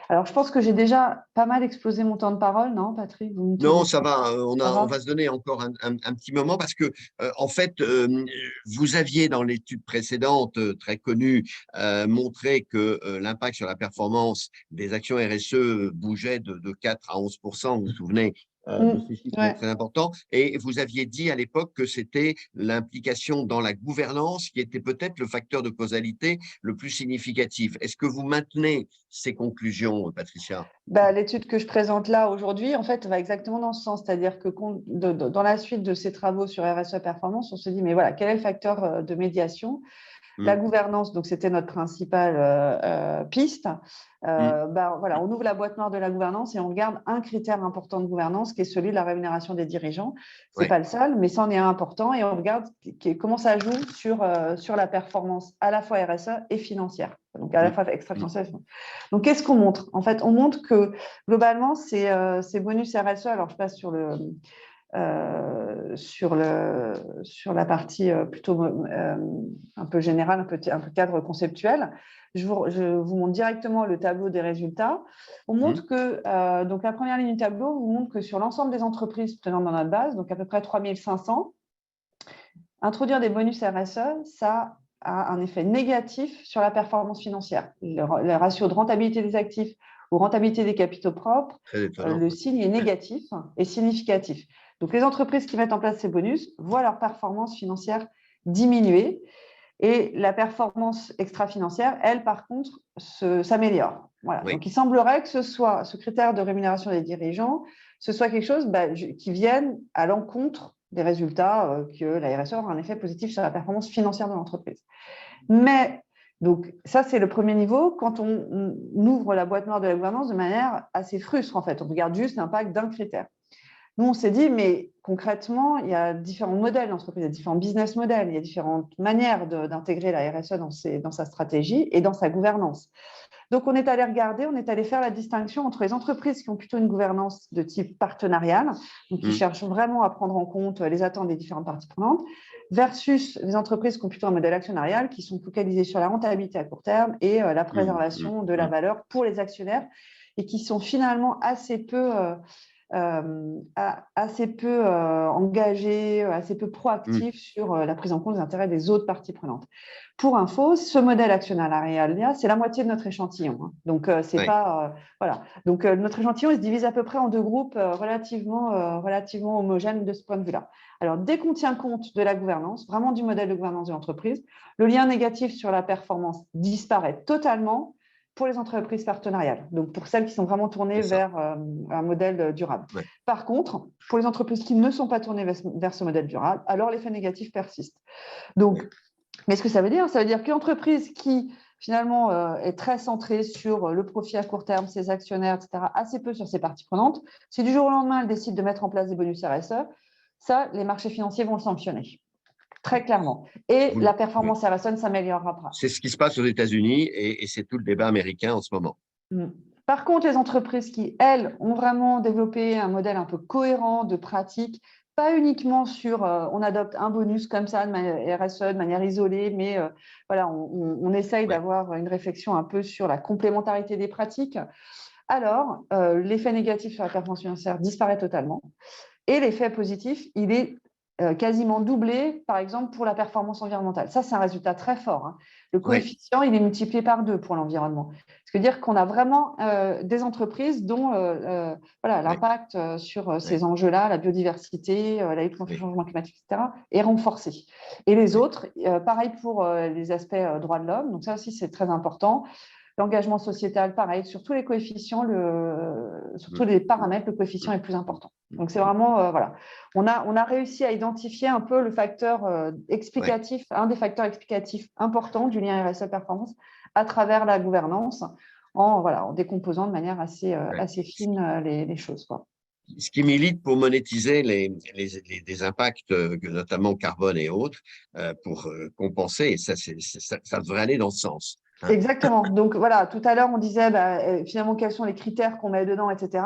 Alors, je pense que j'ai déjà pas mal explosé mon temps de parole, non, Patrick? Non, ça va. On va se donner encore un petit moment parce que, en fait, vous aviez dans l'étude précédente, très connue, montré que l'impact sur la performance des actions RSE bougeait de 4 à 11%. Vous vous souvenez de ces chiffres très importants. Et vous aviez dit à l'époque que c'était l'implication dans la gouvernance qui était peut-être le facteur de causalité le plus significatif. Est-ce que vous maintenez ces conclusions, Patricia? L'étude que je présente là aujourd'hui, en fait, va exactement dans ce sens. C'est-à-dire que dans la suite de ces travaux sur RSE Performance, on se dit, mais voilà, quel est le facteur de médiation? La gouvernance, donc c'était notre principale piste. Voilà, on ouvre la boîte noire de la gouvernance et on regarde un critère important de gouvernance qui est celui de la rémunération des dirigeants. Ce n'est pas le seul, mais c'en est un important et on regarde comment ça joue sur la performance à la fois RSE et financière. Donc à la fois extra-financière. Donc qu'est-ce qu'on montre? En fait, on montre que globalement, ces bonus RSE, alors je passe sur la partie plutôt un peu générale, un peu cadre conceptuel. Je vous montre directement le tableau des résultats. On montre que, donc la première ligne du tableau vous montre que sur l'ensemble des entreprises présentes dans notre base, donc à peu près 3500, introduire des bonus RSE, ça a un effet négatif sur la performance financière. Le ratio de rentabilité des actifs ou rentabilité des capitaux propres, le signe est négatif et significatif. Donc, les entreprises qui mettent en place ces bonus voient leur performance financière diminuer et la performance extra-financière, elle, par contre, s'améliore. Voilà. Donc, il semblerait que ce critère de rémunération des dirigeants, ce soit quelque chose qui vienne à l'encontre des résultats que la RSE aura un effet positif sur la performance financière de l'entreprise. Mais, donc, ça, c'est le premier niveau. Quand on ouvre la boîte noire de la gouvernance de manière assez frustre, en fait, on regarde juste l'impact d'un critère. Nous, on s'est dit, mais concrètement, il y a différents modèles d'entreprise, il y a différents business models, il y a différentes manières d'intégrer la RSE dans sa stratégie et dans sa gouvernance. Donc, on est allé regarder, on est allé faire la distinction entre les entreprises qui ont plutôt une gouvernance de type partenarial, donc qui cherchent vraiment à prendre en compte les attentes des différentes parties prenantes, versus les entreprises qui ont plutôt un modèle actionnarial, qui sont focalisées sur la rentabilité à court terme et la préservation de la valeur pour les actionnaires et qui sont finalement assez peu engagés, assez peu proactifs sur la prise en compte des intérêts des autres parties prenantes. Pour info, ce modèle actionnarial, c'est la moitié de notre échantillon. Hein. Donc, c'est pas… voilà. Donc, notre échantillon, il se divise à peu près en deux groupes relativement homogènes de ce point de vue-là. Alors, dès qu'on tient compte de la gouvernance, vraiment du modèle de gouvernance de l'entreprise, le lien négatif sur la performance disparaît totalement pour les entreprises partenariales, donc pour celles qui sont vraiment tournées vers un modèle durable. Ouais. Par contre, pour les entreprises qui ne sont pas tournées vers ce modèle durable, alors l'effet négatif persiste. Donc, mais ce que ça veut dire qu'une entreprise qui finalement est très centrée sur le profit à court terme, ses actionnaires, etc., assez peu sur ses parties prenantes, si du jour au lendemain, elle décide de mettre en place des bonus RSE, ça, les marchés financiers vont le sanctionner. Très clairement. Et la performance RSE ne s'améliorera pas. C'est ce qui se passe aux États-Unis et c'est tout le débat américain en ce moment. Par contre, les entreprises qui, elles, ont vraiment développé un modèle un peu cohérent de pratique pas uniquement sur on adopte un bonus comme ça de manière RSE, de manière isolée, mais voilà, on essaye d'avoir une réflexion un peu sur la complémentarité des pratiques. Alors, l'effet négatif sur la performance financière disparaît totalement. Et l'effet positif, il est quasiment doublé, par exemple, pour la performance environnementale. Ça, c'est un résultat très fort, hein. Le coefficient, il est multiplié par 2 pour l'environnement. Ce qui veut dire qu'on a vraiment des entreprises dont voilà, l'impact sur ces enjeux-là, la biodiversité, la lutte contre le changement climatique, etc., est renforcé. Et les autres, pareil pour les aspects droits de l'homme, donc ça aussi, c'est très important. L'engagement sociétal, pareil, sur tous les coefficients, sur tous les paramètres, le coefficient est plus important. Donc, c'est vraiment, voilà, on a réussi à identifier un peu le facteur explicatif, un des facteurs explicatifs importants du lien RSE performance à travers la gouvernance, en décomposant de manière assez fine les choses, quoi. Ce qui milite pour monétiser les impacts, notamment carbone et autres, pour compenser, et ça devrait aller dans ce sens. Hein. Exactement. Donc voilà, tout à l'heure, on disait finalement quels sont les critères qu'on met dedans, etc.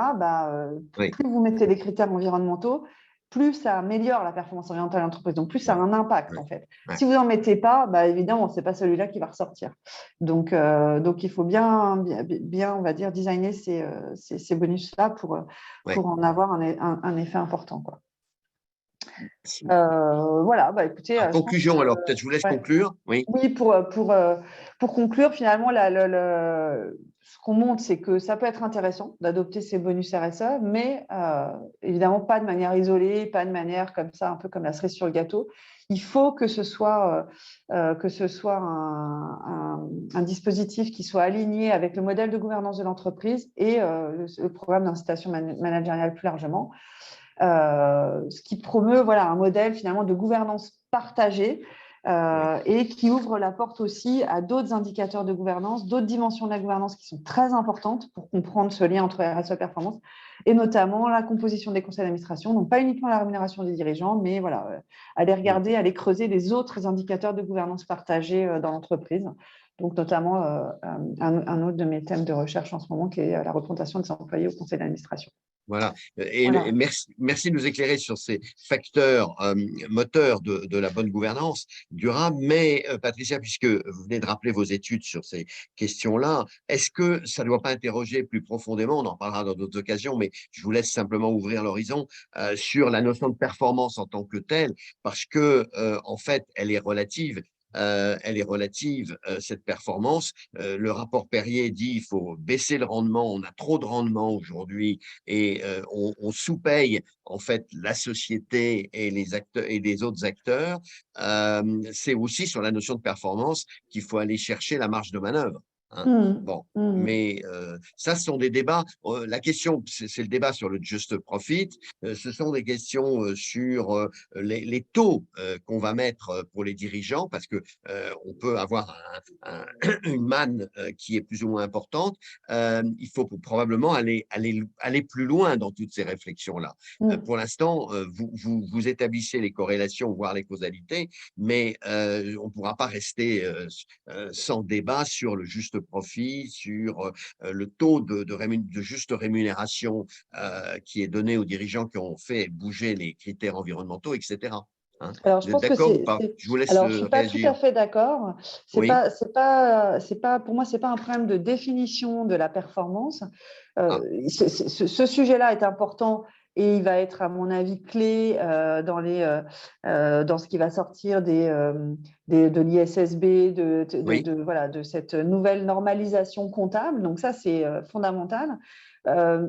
Plus vous mettez les critères environnementaux, plus ça améliore la performance environnementale de l'entreprise. Donc plus ça a un impact en fait. Si vous n'en mettez pas, évidemment, ce n'est pas celui-là qui va ressortir. Donc il faut bien, on va dire, designer ces bonus-là pour en avoir un effet important, quoi. Voilà, écoutez. En conclusion, alors peut-être je vous laisse conclure. Oui, pour conclure, finalement, ce qu'on montre, c'est que ça peut être intéressant d'adopter ces bonus RSE, mais évidemment pas de manière isolée, pas de manière comme ça, un peu comme la cerise sur le gâteau. Il faut que ce soit un dispositif qui soit aligné avec le modèle de gouvernance de l'entreprise et le programme d'incitation managériale plus largement. Ce qui promeut un modèle finalement de gouvernance partagée et qui ouvre la porte aussi à d'autres indicateurs de gouvernance, d'autres dimensions de la gouvernance qui sont très importantes pour comprendre ce lien entre RSE et performance, et notamment la composition des conseils d'administration, donc pas uniquement la rémunération des dirigeants, mais aller regarder, aller creuser les autres indicateurs de gouvernance partagée dans l'entreprise. Donc, notamment, un autre de mes thèmes de recherche en ce moment, qui est la représentation des employés au conseil d'administration. Voilà. Et merci de nous éclairer sur ces facteurs moteurs de la bonne gouvernance durable. Mais Patricia, puisque vous venez de rappeler vos études sur ces questions-là, est-ce que ça ne doit pas interroger plus profondément, on en parlera dans d'autres occasions, mais je vous laisse simplement ouvrir l'horizon sur la notion de performance en tant que telle, parce que en fait, elle est relative. Cette performance. Le rapport Perrier dit qu'il faut baisser le rendement. On a trop de rendement aujourd'hui et on sous-paye en fait la société et les acteurs et les autres acteurs. C'est aussi sur la notion de performance qu'il faut aller chercher la marge de manœuvre. Hein. Mais ça, ce sont des débats. La question, c'est le débat sur le just profit. Ce sont des questions sur les taux qu'on va mettre pour les dirigeants, parce que on peut avoir une manne qui est plus ou moins importante. Il faut probablement aller plus loin dans toutes ces réflexions-là. Pour l'instant, vous établissez les corrélations, voire les causalités, mais on ne pourra pas rester sans débat sur le juste profit, sur le taux de juste rémunération qui est donné aux dirigeants qui ont fait bouger les critères environnementaux, etc. Hein. Alors, je pense que d'accord ou pas? Je vous laisse alors, je suis pas tout à fait d'accord. Pour moi, c'est pas un problème de définition de la performance. Ce sujet-là est important et il va être, à mon avis, clé dans ce qui va sortir de l'ISSB, de cette nouvelle normalisation comptable. Donc ça, c'est fondamental.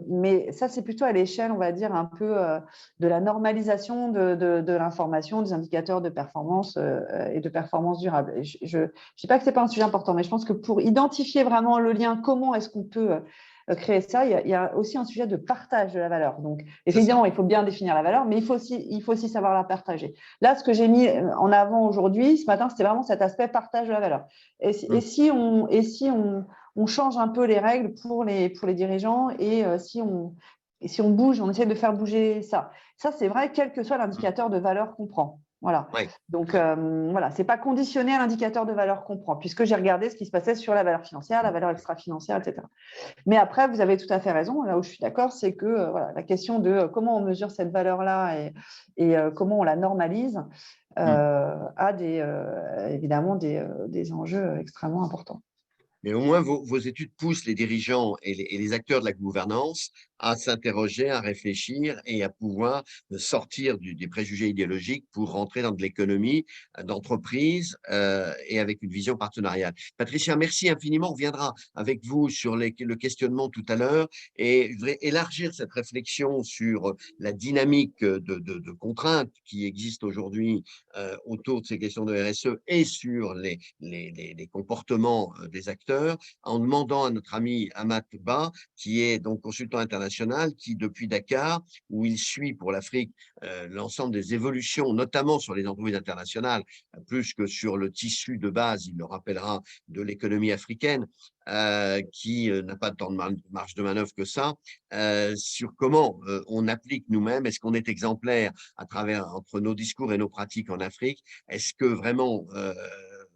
Mais ça, c'est plutôt à l'échelle, on va dire, un peu de la normalisation de l'information, des indicateurs de performance et de performance durable. Et je ne dis pas que ce n'est pas un sujet important, mais je pense que pour identifier vraiment le lien, comment est-ce qu'on peut créer ça, il y a aussi un sujet de partage de la valeur. Donc, évidemment, il faut bien définir la valeur, mais il faut aussi savoir la partager. Là, ce que j'ai mis en avant aujourd'hui, ce matin, c'était vraiment cet aspect partage de la valeur. Et si on change un peu les règles pour les dirigeants et si on bouge, on essaie de faire bouger ça. Ça, c'est vrai, quel que soit l'indicateur de valeur qu'on prend. Voilà. Ouais. Donc, voilà, ce n'est pas conditionné à l'indicateur de valeur qu'on prend, puisque j'ai regardé ce qui se passait sur la valeur financière, la valeur extra-financière, etc. Mais après, vous avez tout à fait raison. Là où je suis d'accord, c'est que voilà, la question de comment on mesure cette valeur-là et comment on la normalise a évidemment des enjeux extrêmement importants. Mais au moins, vos études poussent les dirigeants et les acteurs de la gouvernance à s'interroger, à réfléchir et à pouvoir sortir des préjugés idéologiques pour rentrer dans de l'économie d'entreprise et avec une vision partenariale. Patricia, merci infiniment. On reviendra avec vous sur le questionnement tout à l'heure et je voudrais élargir cette réflexion sur la dynamique de contraintes qui existent aujourd'hui autour de ces questions de RSE et sur les comportements des acteurs, en demandant à notre ami Amat Ba, qui est donc consultant international, qui depuis Dakar, où il suit pour l'Afrique l'ensemble des évolutions, notamment sur les entreprises internationales, plus que sur le tissu de base, il le rappellera, de l'économie africaine, qui n'a pas tant de marge de manœuvre que ça, sur comment on applique nous-mêmes, est-ce qu'on est exemplaire à travers entre nos discours et nos pratiques en Afrique, est-ce que vraiment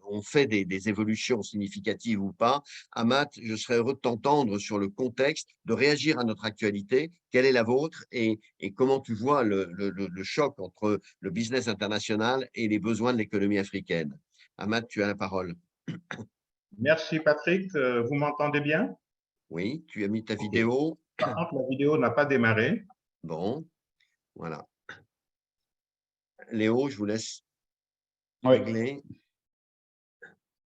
on fait des évolutions significatives ou pas? Amat, je serais heureux de t'entendre sur le contexte, de réagir à notre actualité. Quelle est la vôtre et comment tu vois le choc entre le business international et les besoins de l'économie africaine? Amat, tu as la parole. Merci Patrick, vous m'entendez bien? Oui, tu as mis ta Ok. vidéo. Par contre, la vidéo n'a pas démarré. Bon, voilà. Léo, je vous laisse Oui. régler.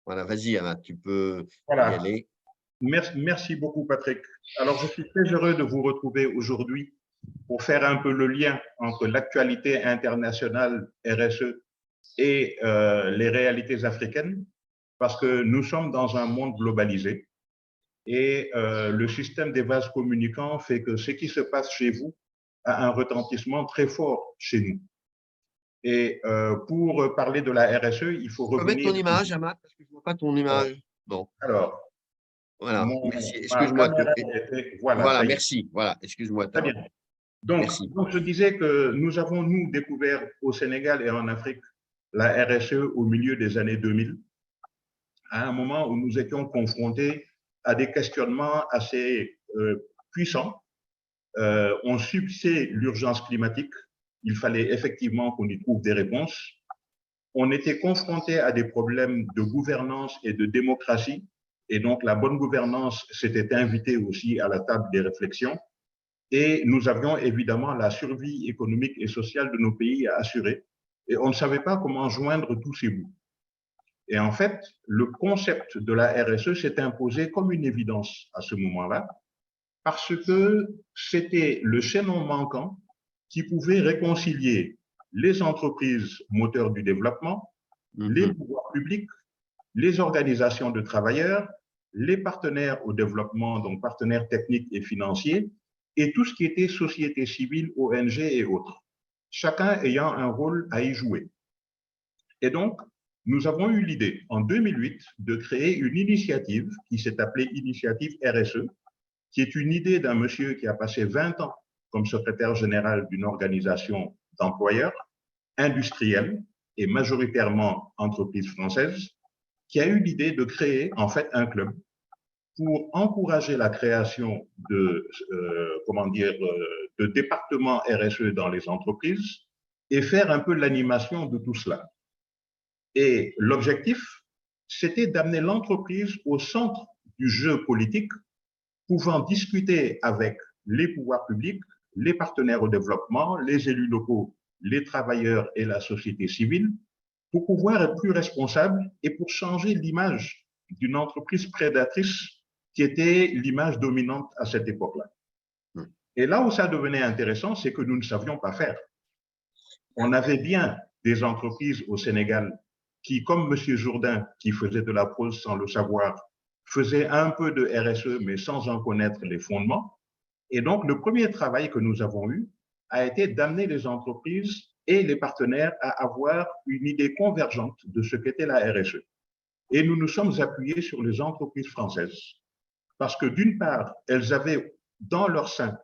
Voilà, vas-y, Amat, tu peux y Voilà. aller. Merci beaucoup Patrick. Alors, je suis très heureux de vous retrouver aujourd'hui pour faire un peu le lien entre l'actualité internationale RSE et les réalités africaines, parce que nous sommes dans un monde globalisé et le système des vases communicants fait que ce qui se passe chez vous a un retentissement très fort chez nous. Et pour parler de la RSE, il faut Tu peux mettre revenir. ton image, Amat, parce que je ne vois pas ton image. Bon, Alors, voilà, merci. ma Excuse-moi. caméra était. Voilà, Voilà, ça y est. merci. Voilà, excuse-moi. Très bien. Merci. Donc, je disais que nous avons, nous, découvert au Sénégal et en Afrique la RSE au milieu des années 2000, à un moment où nous étions confrontés à des questionnements assez puissants. On subsait l'urgence climatique. Il fallait effectivement qu'on y trouve des réponses. On était confronté à des problèmes de gouvernance et de démocratie. Et donc, la bonne gouvernance s'était invitée aussi à la table des réflexions. Et nous avions évidemment la survie économique et sociale de nos pays à assurer. Et on ne savait pas comment joindre tous ces bouts. Et en fait, le concept de la RSE s'est imposé comme une évidence à ce moment-là, parce que c'était le chaînon manquant qui pouvait réconcilier les entreprises moteurs du développement, les pouvoirs publics, les organisations de travailleurs, les partenaires au développement, donc partenaires techniques et financiers, et tout ce qui était société civile, ONG et autres, chacun ayant un rôle à y jouer. Et donc, nous avons eu l'idée en 2008 de créer une initiative qui s'est appelée Initiative RSE, qui est une idée d'un monsieur qui a passé 20 ans comme secrétaire général d'une organisation d'employeurs industriels et majoritairement entreprises françaises, qui a eu l'idée de créer en fait un club pour encourager la création de départements RSE dans les entreprises et faire un peu l'animation de tout cela. Et l'objectif, c'était d'amener l'entreprise au centre du jeu politique, pouvant discuter avec les pouvoirs publics, les partenaires au développement, les élus locaux, les travailleurs et la société civile, pour pouvoir être plus responsable et pour changer l'image d'une entreprise prédatrice qui était l'image dominante à cette époque-là. Et là où ça devenait intéressant, c'est que nous ne savions pas faire. On avait bien des entreprises au Sénégal qui, comme M. Jourdain, qui faisait de la prose sans le savoir, faisait un peu de RSE, mais sans en connaître les fondements. Et donc, le premier travail que nous avons eu a été d'amener les entreprises et les partenaires à avoir une idée convergente de ce qu'était la RSE. Et nous nous sommes appuyés sur les entreprises françaises, parce que d'une part, elles avaient dans leur sein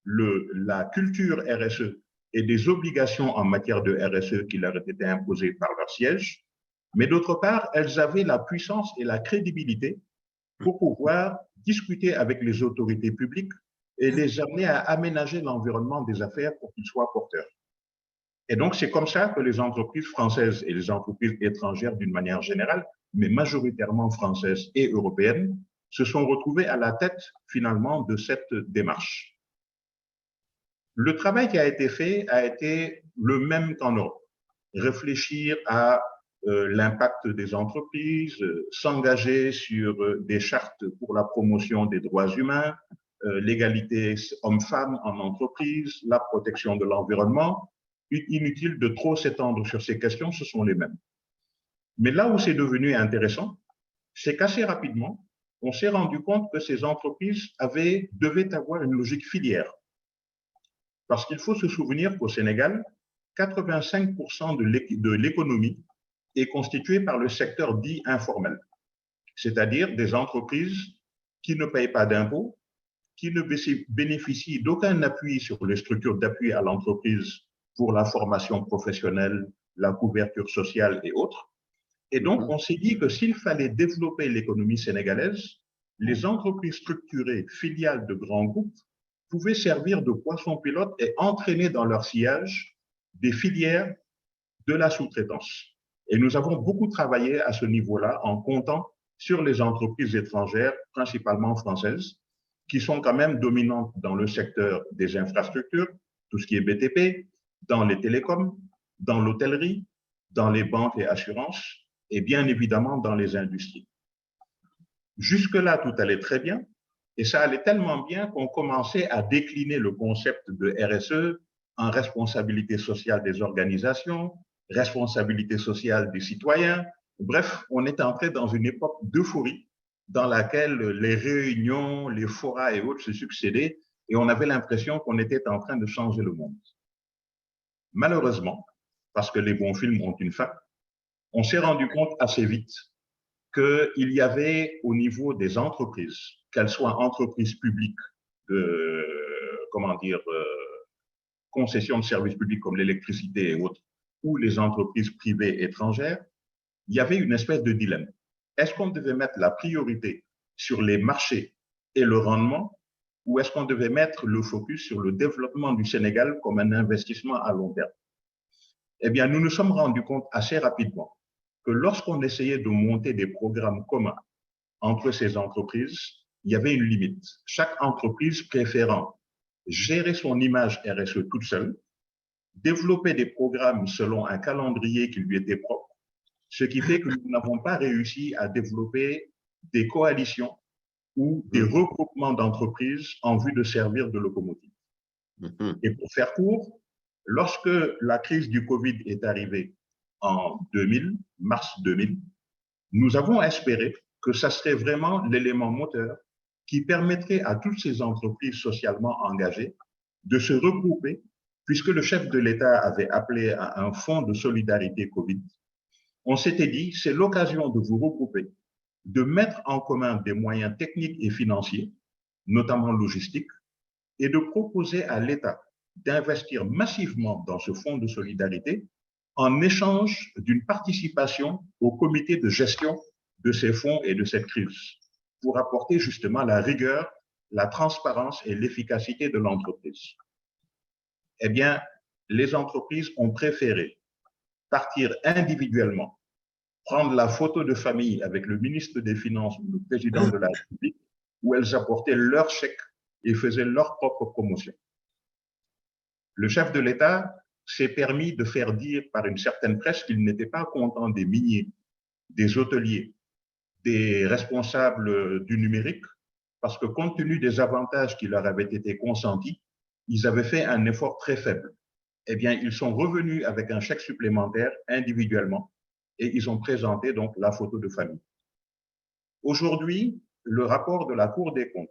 la culture RSE et des obligations en matière de RSE qui leur étaient imposées par leur siège, mais d'autre part, elles avaient la puissance et la crédibilité pour pouvoir discuter avec les autorités publiques et les amener à aménager l'environnement des affaires pour qu'ils soient porteurs. Et donc, c'est comme ça que les entreprises françaises et les entreprises étrangères d'une manière générale, mais majoritairement françaises et européennes, se sont retrouvées à la tête finalement de cette démarche. Le travail qui a été fait a été le même qu'en Europe. Réfléchir à l'impact des entreprises, s'engager sur des chartes pour la promotion des droits humains, l'égalité hommes-femmes en entreprise, la protection de l'environnement. Inutile de trop s'étendre sur ces questions, ce sont les mêmes. Mais là où c'est devenu intéressant, c'est qu'assez rapidement, on s'est rendu compte que ces entreprises devaient avoir une logique filière. Parce qu'il faut se souvenir qu'au Sénégal, 85% de l'économie est constituée par le secteur dit informel, c'est-à-dire des entreprises qui ne payent pas d'impôts, qui ne bénéficient d'aucun appui sur les structures d'appui à l'entreprise pour la formation professionnelle, la couverture sociale et autres. Et donc, on s'est dit que s'il fallait développer l'économie sénégalaise, les entreprises structurées, filiales de grands groupes, pouvaient servir de poisson pilote et entraîner dans leur sillage des filières de la sous-traitance. Et nous avons beaucoup travaillé à ce niveau-là en comptant sur les entreprises étrangères, principalement françaises, qui sont quand même dominantes dans le secteur des infrastructures, tout ce qui est BTP, dans les télécoms, dans l'hôtellerie, dans les banques et assurances, et bien évidemment dans les industries. Jusque-là, tout allait très bien, et ça allait tellement bien qu'on commençait à décliner le concept de RSE en responsabilité sociale des organisations, responsabilité sociale des citoyens. Bref, on est entré dans une époque d'euphorie dans laquelle les réunions, les forats et autres se succédaient, et on avait l'impression qu'on était en train de changer le monde. Malheureusement, parce que les bons films ont une fin, on s'est rendu compte assez vite qu'il y avait au niveau des entreprises, qu'elles soient entreprises publiques de, concession de services publics comme l'électricité et autres, ou les entreprises privées étrangères, il y avait une espèce de dilemme. Est-ce qu'on devait mettre la priorité sur les marchés et le rendement, ou est-ce qu'on devait mettre le focus sur le développement du Sénégal comme un investissement à long terme? Eh bien, nous nous sommes rendus compte assez rapidement que lorsqu'on essayait de monter des programmes communs entre ces entreprises, il y avait une limite. Chaque entreprise préférant gérer son image RSE toute seule, développer des programmes selon un calendrier qui lui était propre, ce qui fait que nous n'avons pas réussi à développer des coalitions ou des regroupements d'entreprises en vue de servir de locomotive. Et pour faire court, lorsque la crise du Covid est arrivée en 2000, mars 2000, nous avons espéré que ça serait vraiment l'élément moteur qui permettrait à toutes ces entreprises socialement engagées de se regrouper, puisque le chef de l'État avait appelé à un fonds de solidarité Covid. On s'était dit, c'est l'occasion de vous regrouper, de mettre en commun des moyens techniques et financiers, notamment logistiques, et de proposer à l'État d'investir massivement dans ce fonds de solidarité en échange d'une participation au comité de gestion de ces fonds et de cette crise, pour apporter justement la rigueur, la transparence et l'efficacité de l'entreprise. Eh bien, les entreprises ont préféré partir individuellement, prendre la photo de famille avec le ministre des Finances ou le président de la République, où elles apportaient leur chèque et faisaient leur propre promotion. Le chef de l'État s'est permis de faire dire par une certaine presse qu'il n'était pas content des miniers, des hôteliers, des responsables du numérique, parce que compte tenu des avantages qui leur avaient été consentis, ils avaient fait un effort très faible. Eh bien, ils sont revenus avec un chèque supplémentaire individuellement et ils ont présenté donc la photo de famille. Aujourd'hui, le rapport de la Cour des comptes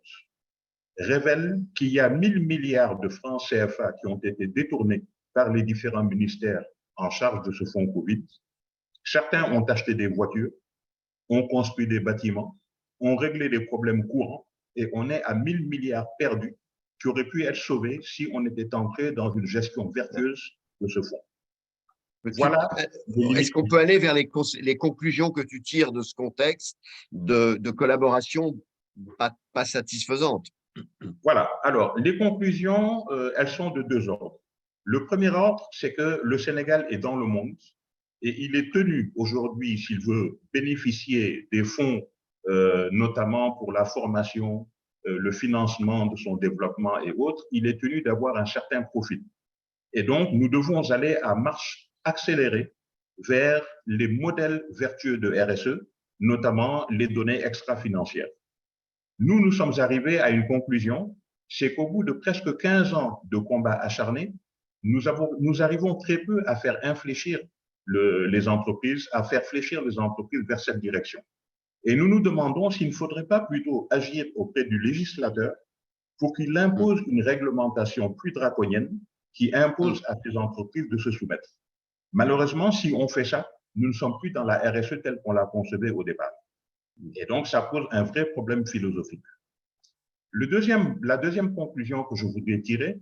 révèle qu'il y a 1000 milliards de francs CFA qui ont été détournés par les différents ministères en charge de ce fonds Covid. Certains ont acheté des voitures, ont construit des bâtiments, ont réglé des problèmes courants et on est à 1000 milliards perdus qui auraient pu être sauvés si on était entré dans une gestion vertueuse de ce fonds. Voilà. Est-ce qu'on peut aller vers les conclusions que tu tires de ce contexte de collaboration pas satisfaisante? Voilà. Alors, les conclusions, elles sont de deux ordres. Le premier ordre, c'est que le Sénégal est dans le monde et il est tenu aujourd'hui, s'il veut bénéficier des fonds, notamment pour la formation, le financement de son développement et autres, il est tenu d'avoir un certain profil. Et donc, nous devons aller à marche accélérée vers les modèles vertueux de RSE, notamment les données extra-financières. Nous sommes arrivés à une conclusion, c'est qu'au bout de presque 15 ans de combat acharné, nous arrivons très peu à faire infléchir les entreprises, à faire fléchir les entreprises vers cette direction. Et nous nous demandons s'il ne faudrait pas plutôt agir auprès du législateur pour qu'il impose une réglementation plus draconienne qui impose à ces entreprises de se soumettre. Malheureusement, si on fait ça, nous ne sommes plus dans la RSE telle qu'on l'a concevée au départ. Et donc, ça pose un vrai problème philosophique. La deuxième conclusion que je voudrais tirer,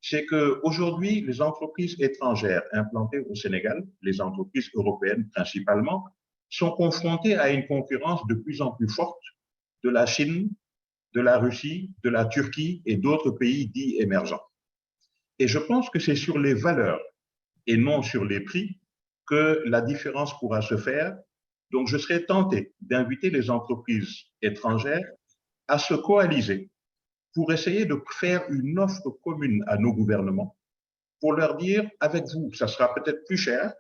c'est qu'aujourd'hui, les entreprises étrangères implantées au Sénégal, les entreprises européennes principalement, sont confrontées à une concurrence de plus en plus forte de la Chine, de la Russie, de la Turquie et d'autres pays dits émergents. Et je pense que c'est sur les valeurs et non sur les prix que la différence pourra se faire. Donc, je serais tenté d'inviter les entreprises étrangères à se coaliser pour essayer de faire une offre commune à nos gouvernements, pour leur dire, avec vous, ça sera peut-être plus cher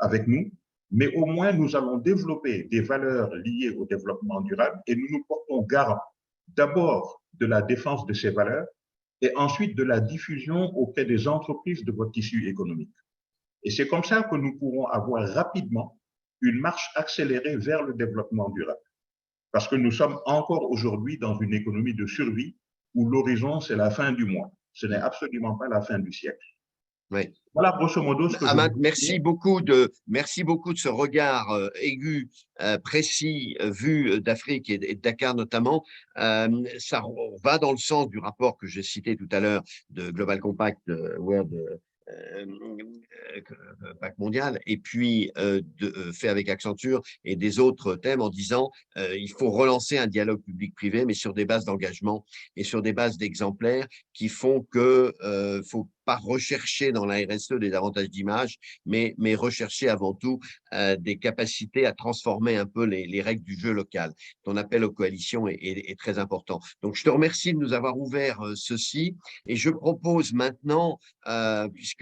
avec nous, mais au moins nous allons développer des valeurs liées au développement durable et nous nous portons garant d'abord de la défense de ces valeurs et ensuite de la diffusion auprès des entreprises de votre tissu économique. Et c'est comme ça que nous pourrons avoir rapidement une marche accélérée vers le développement durable. Parce que nous sommes encore aujourd'hui dans une économie de survie où l'horizon, c'est la fin du mois. Ce n'est absolument pas la fin du siècle. Oui. Voilà, grosso modo, ce que Ahmad, merci beaucoup de ce regard aigu, précis, vu d'Afrique et de Dakar notamment. Ça va dans le sens du rapport que j'ai cité tout à l'heure de Global Compact World Pacte mondial, et puis fait avec Accenture et des autres thèmes en disant il faut relancer un dialogue public-privé, mais sur des bases d'engagement et sur des bases d'exemplaires qui font que faut pas rechercher dans la RSE des avantages d'image, mais rechercher avant tout des capacités à transformer un peu les règles du jeu local. Ton appel aux coalitions est très important. Donc, je te remercie de nous avoir ouvert ceci et je propose maintenant, puisque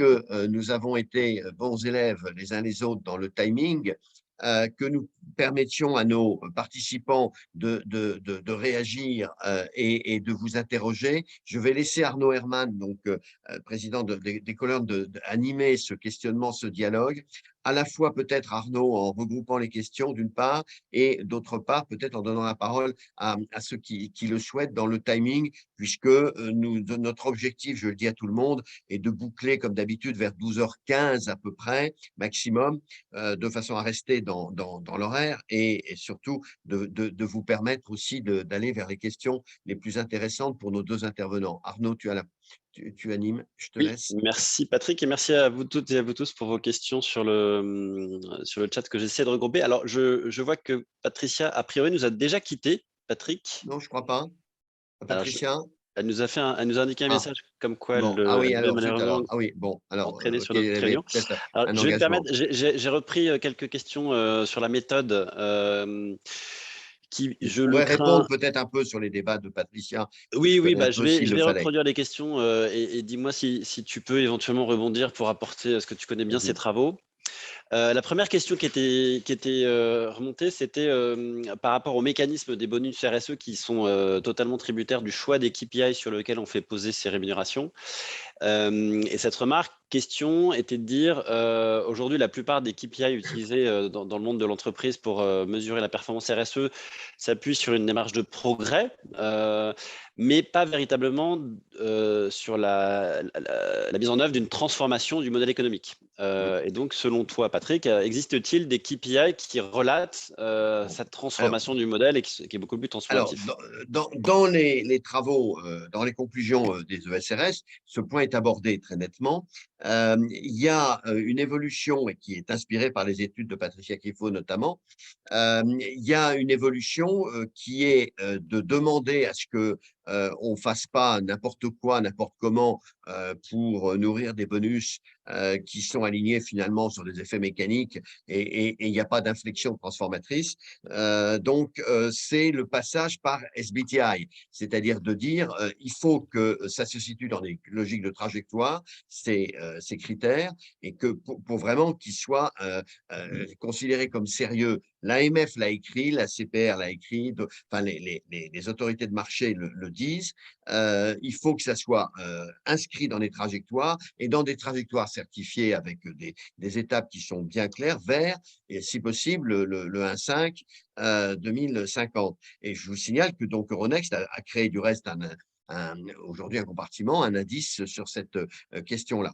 nous avons été bons élèves les uns les autres dans le timing, que nous permettions à nos participants de réagir et de vous interroger. Je vais laisser Arnaud Herman, donc président des colonnes, d'animer ce questionnement, ce dialogue, à la fois peut-être Arnaud en regroupant les questions d'une part, et d'autre part peut-être en donnant la parole à ceux qui le souhaitent dans le timing, puisque notre objectif, je le dis à tout le monde, est de boucler comme d'habitude vers 12h15 à peu près, maximum, de façon à rester dans l'horaire et surtout de vous permettre aussi d'aller vers les questions les plus intéressantes pour nos deux intervenants. Arnaud, tu animes, je te laisse. Merci Patrick et merci à vous toutes et à vous tous pour vos questions sur le chat que j'essaie de regrouper. Alors, je vois que Patricia, a priori, nous a déjà quittés. Patrick? Non, je ne crois pas. Patricia? Elle nous a indiqué un message comme quoi bon, elle devait malheureusement entraîner sur notre réunion. Alors, je vais me permettre, j'ai repris quelques questions sur la méthode qui, je le crains… répondre peut-être un peu sur les débats de Patricia. Oui, je vais reproduire les questions et dis-moi si tu peux éventuellement rebondir pour apporter ce que tu connais bien ces travaux. La première question qui était remontée, c'était par rapport au mécanisme des bonus RSE qui sont totalement tributaires du choix des KPI sur lequel on fait poser ces rémunérations. Et cette remarque question était de dire, aujourd'hui, la plupart des KPI utilisés dans le monde de l'entreprise pour mesurer la performance RSE s'appuient sur une démarche de progrès, mais pas véritablement sur la mise en œuvre d'une transformation du modèle économique. Et donc, selon toi, Patrick, existe-t-il des KPI qui relatent cette transformation du modèle et qui est beaucoup plus Alors, transformatif? dans les travaux, dans les conclusions des ESRS, ce point est abordé très nettement. Il y a une évolution et qui est inspirée par les études de Patricia Clifford notamment. Il y a une évolution qui est de demander à ce que on ne fasse pas n'importe quoi, n'importe comment pour nourrir des bonus qui sont alignés finalement sur des effets mécaniques et il n'y a pas d'inflexion transformatrice. Donc, c'est le passage par SBTI, c'est-à-dire de dire il faut que ça se situe dans des logiques de trajectoire, ces critères, et que pour vraiment qu'ils soient considérés comme sérieux. L'AMF l'a écrit, la CPR l'a écrit, enfin les autorités de marché le disent. Il faut que ça soit inscrit dans des trajectoires et dans des trajectoires certifiées avec des étapes qui sont bien claires vers, et si possible, le 1.5 2050. Et je vous signale que donc Euronext a créé du reste aujourd'hui un compartiment, un indice sur cette question-là.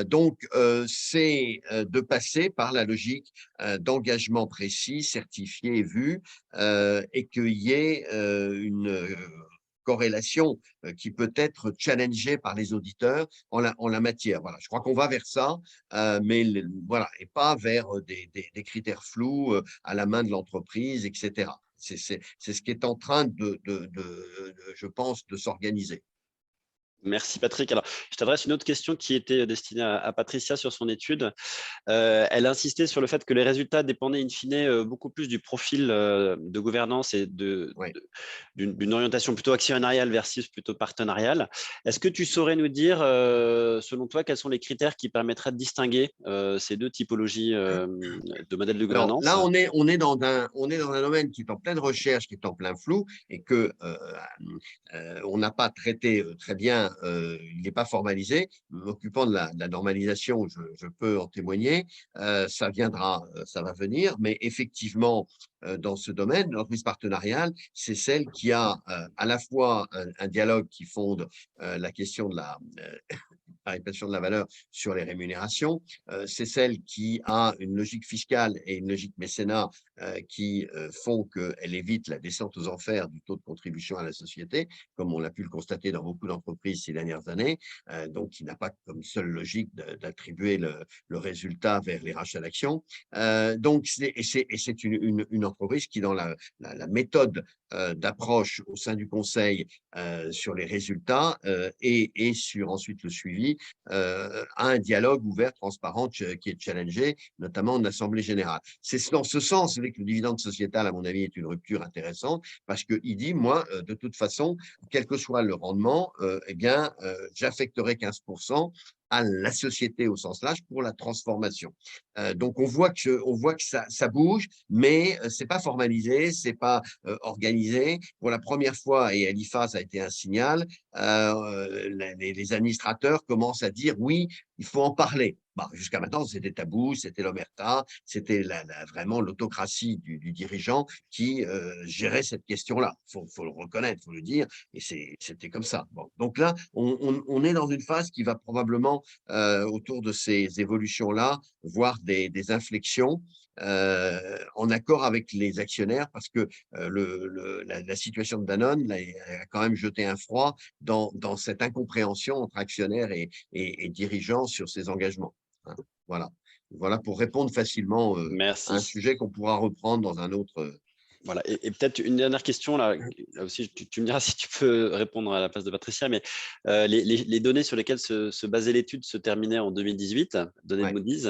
Donc, c'est de passer par la logique d'engagement précis, certifié, vu, et qu'il y ait une corrélation qui peut être challengée par les auditeurs en la matière. Voilà, je crois qu'on va vers ça, mais voilà, et pas vers des critères flous à la main de l'entreprise, etc. C'est ce qui est en train je pense, de s'organiser. Merci Patrick. Alors, je t'adresse une autre question qui était destinée à Patricia sur son étude. Elle insistait sur le fait que les résultats dépendaient in fine beaucoup plus du profil de gouvernance et d'une orientation plutôt actionnariale versus plutôt partenariale. Est-ce que tu saurais nous dire, selon toi, quels sont les critères qui permettraient de distinguer ces deux typologies de modèles de Alors gouvernance? là, on est dans un domaine qui est en pleine recherche, qui est en plein flou et que on n'a pas traité très bien, il n'est pas formalisé. M'occupant de la normalisation, je peux en témoigner. Ça viendra, ça va venir, mais effectivement, dans ce domaine, l'entreprise partenariale, c'est celle qui a à la fois un dialogue qui fonde la question de la répartition de la valeur sur les rémunérations. C'est celle qui a une logique fiscale et une logique mécénat qui font qu'elle évite la descente aux enfers du taux de contribution à la société, comme on l'a pu le constater dans beaucoup d'entreprises ces dernières années, donc qui n'a pas comme seule logique d'attribuer le résultat vers les rachats d'actions. Donc, c'est une entreprise qui, dans la méthode d'approche au sein du conseil sur les résultats et sur ensuite le suivi, a un dialogue ouvert, transparent, qui est challengé, notamment en Assemblée générale. C'est dans ce sens que le dividende sociétal, à mon avis, est une rupture intéressante parce qu'il dit, moi, de toute façon, quel que soit le rendement, eh bien, j'affecterai 15% à la société au sens large pour la transformation. Donc, on voit que ça bouge, mais ce n'est pas formalisé, ce n'est pas organisé. Pour la première fois, et à l'IFA, ça a été un signal, les administrateurs commencent à dire oui, il faut en parler. Bah, jusqu'à maintenant, c'était tabou, c'était l'omerta, c'était vraiment l'autocratie du dirigeant qui gérait cette question-là. Il faut le reconnaître, il faut le dire, et c'était comme ça. Bon. Donc là, on est dans une phase qui va probablement, autour de ces évolutions-là, voir des inflexions en accord avec les actionnaires, parce que la situation de Danone a quand même jeté un froid dans cette incompréhension entre actionnaires et dirigeants sur ces engagements. Hein. Voilà pour répondre facilement à un sujet qu'on pourra reprendre dans un autre. Voilà, et peut-être une dernière question, là aussi, tu me diras si tu peux répondre à la place de Patricia, mais les données sur lesquelles se basait l'étude se terminaient en 2018, données de Moody's.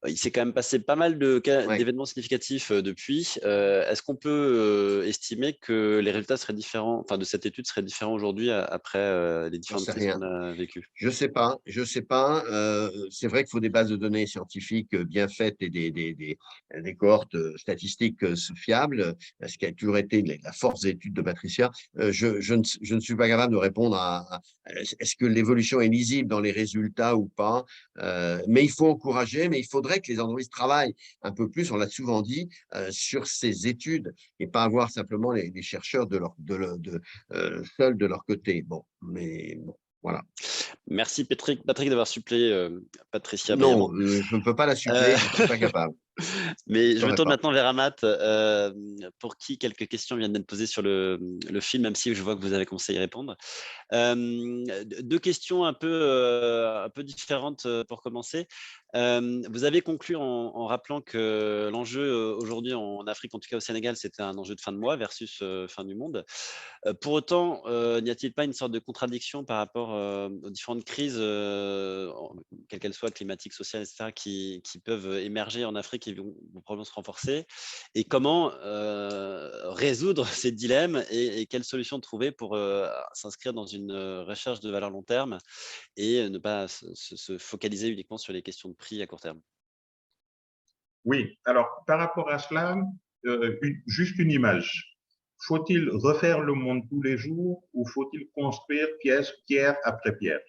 Il s'est quand même passé pas mal d'événements significatifs depuis. Est-ce qu'on peut estimer que les résultats seraient différents, enfin de cette étude seraient différents aujourd'hui après les différentes crises qu'on a vécues? Je sais pas. C'est vrai qu'il faut des bases de données scientifiques bien faites et des cohortes statistiques fiables. ce qui a toujours été la force des études de Patricia, je ne suis pas capable de répondre à est-ce que l'évolution est lisible dans les résultats ou pas. Mais il faut encourager, mais il faudrait que les entreprises travaillent un peu plus, on l'a souvent dit, sur ces études et pas avoir simplement les chercheurs seuls de leur côté. Bon, mais bon, voilà. Merci Patrick d'avoir suppléé Patricia Non, brillamment. je ne peux pas la suppléer, je ne suis pas capable. Mais je me tourne maintenant vers Amat, pour qui quelques questions viennent d'être posées sur le film, même si je vois que vous avez commencé à y répondre. Deux questions un peu différentes pour commencer. Vous avez conclu en rappelant que l'enjeu aujourd'hui en Afrique, en tout cas au Sénégal, c'était un enjeu de fin de mois versus fin du monde. Pour autant, n'y a-t-il pas une sorte de contradiction par rapport aux différentes crises, quelles qu'elles soient, climatiques, sociales, etc., qui peuvent émerger en Afrique et vont probablement se renforcer? Et comment résoudre ces dilemmes et quelles solutions trouver pour s'inscrire dans une recherche de valeur long terme et ne pas se focaliser uniquement sur les questions de prix à court terme? Oui, alors par rapport à cela, juste une image. Faut-il refaire le monde tous les jours ou faut-il construire pierre après pierre?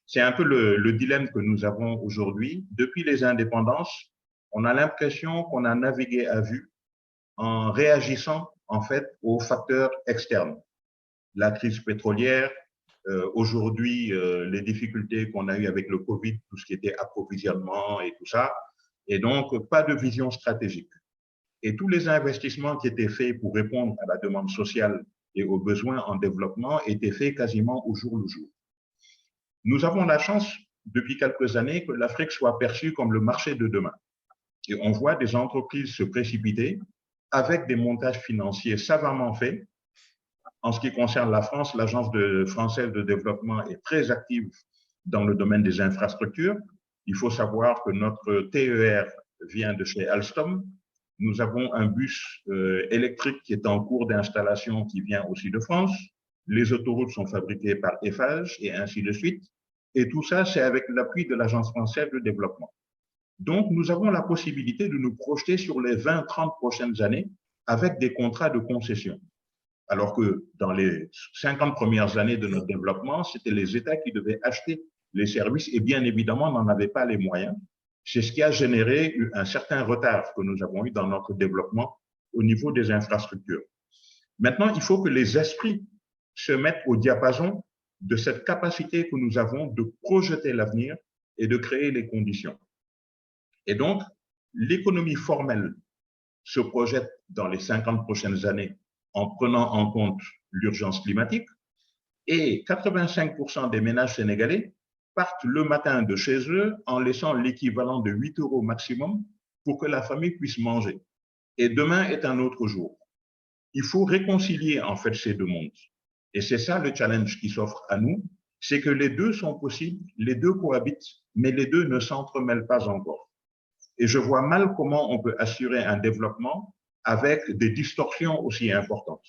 C'est un peu le dilemme que nous avons aujourd'hui. Depuis les indépendances, on a l'impression qu'on a navigué à vue en réagissant en fait aux facteurs externes. La crise pétrolière, aujourd'hui les difficultés qu'on a eues avec le Covid, tout ce qui était approvisionnement et tout ça, et donc pas de vision stratégique. Et tous les investissements qui étaient faits pour répondre à la demande sociale et aux besoins en développement étaient faits quasiment au jour le jour. Nous avons la chance, depuis quelques années, que l'Afrique soit perçue comme le marché de demain. Et on voit des entreprises se précipiter avec des montages financiers savamment faits. En ce qui concerne la France, l'Agence française de développement est très active dans le domaine des infrastructures. Il faut savoir que notre TER vient de chez Alstom. Nous avons un bus électrique qui est en cours d'installation qui vient aussi de France. Les autoroutes sont fabriquées par Eiffage et ainsi de suite. Et tout ça, c'est avec l'appui de l'Agence française de développement. Donc, nous avons la possibilité de nous projeter sur les 20-30 prochaines années avec des contrats de concession. Alors que dans les 50 premières années de notre développement, c'était les États qui devaient acheter les services et bien évidemment n'en avaient pas les moyens. C'est ce qui a généré un certain retard que nous avons eu dans notre développement au niveau des infrastructures. Maintenant, il faut que les esprits se mettent au diapason de cette capacité que nous avons de projeter l'avenir et de créer les conditions. Et donc, l'économie formelle se projette dans les 50 prochaines années en prenant en compte l'urgence climatique et 85% des ménages sénégalais partent le matin de chez eux en laissant l'équivalent de 8 € maximum pour que la famille puisse manger. Et demain est un autre jour. Il faut réconcilier en fait ces deux mondes. Et c'est ça le challenge qui s'offre à nous, c'est que les deux sont possibles, les deux cohabitent, mais les deux ne s'entremêlent pas encore. Et je vois mal comment on peut assurer un développement avec des distorsions aussi importantes.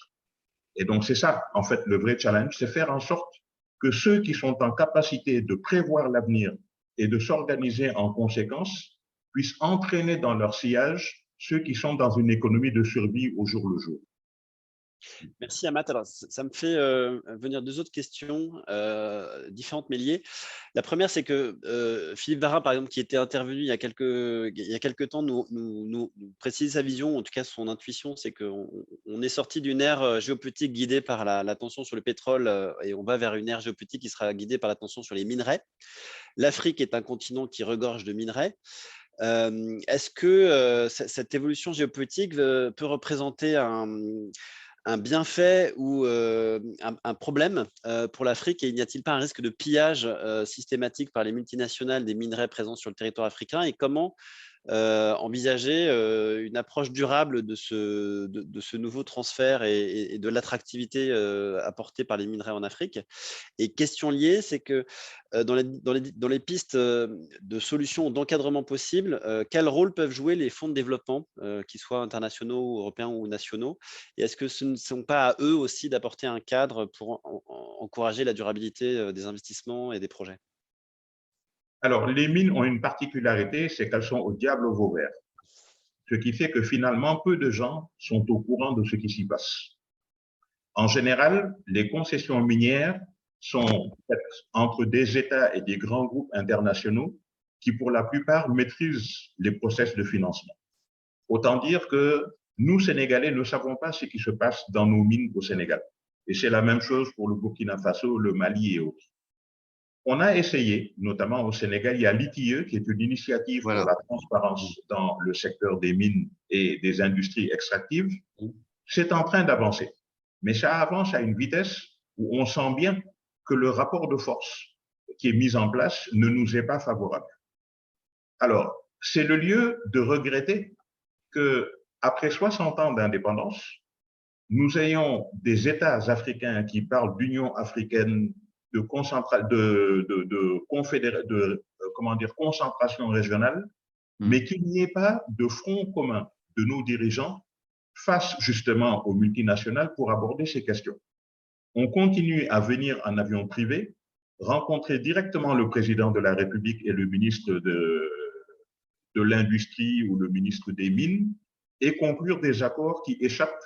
Et donc, c'est ça, en fait, le vrai challenge, c'est faire en sorte que ceux qui sont en capacité de prévoir l'avenir et de s'organiser en conséquence puissent entraîner dans leur sillage ceux qui sont dans une économie de survie au jour le jour. Merci Amat. Alors, ça me fait venir deux autres questions différentes mais liées. La première, c'est que Philippe Varin, par exemple, qui était intervenu il y a quelques temps, nous précise sa vision, en tout cas son intuition, c'est qu'on est sorti d'une ère géopolitique guidée par la tension sur le pétrole et on va vers une ère géopolitique qui sera guidée par la tension sur les minerais. L'Afrique est un continent qui regorge de minerais. Est-ce que cette évolution géopolitique peut représenter un bienfait ou un problème pour l'Afrique et n'y a-t-il pas un risque de pillage systématique par les multinationales des minerais présents sur le territoire africain et comment envisager une approche durable de ce nouveau transfert et de l'attractivité apportée par les minerais en Afrique. Et question liée, c'est que dans les pistes de solutions d'encadrement possibles, quel rôle peuvent jouer les fonds de développement, qu'ils soient internationaux, européens ou nationaux? Et est-ce que ce ne sont pas à eux aussi d'apporter un cadre pour encourager la durabilité des investissements et des projets? Alors, les mines ont une particularité, c'est qu'elles sont au diable au vauvert. ce qui fait que finalement, peu de gens sont au courant de ce qui s'y passe. En général, les concessions minières sont faites entre des États et des grands groupes internationaux qui, pour la plupart, maîtrisent les process de financement. Autant dire que nous, Sénégalais, ne savons pas ce qui se passe dans nos mines au Sénégal. Et c'est la même chose pour le Burkina Faso, le Mali et autres. On a essayé, notamment au Sénégal, il y a l'ITIE, qui est une initiative pour la transparence dans le secteur des mines et des industries extractives. C'est en train d'avancer. Mais ça avance à une vitesse où on sent bien que le rapport de force qui est mis en place ne nous est pas favorable. Alors, c'est le lieu de regretter qu'après 60 ans d'indépendance, nous ayons des États africains qui parlent d'Union africaine, de concentration régionale, mais qu'il n'y ait pas de front commun de nos dirigeants face justement aux multinationales pour aborder ces questions. On continue à venir en avion privé, rencontrer directement le président de la République et le ministre de l'Industrie ou le ministre des Mines et conclure des accords qui échappent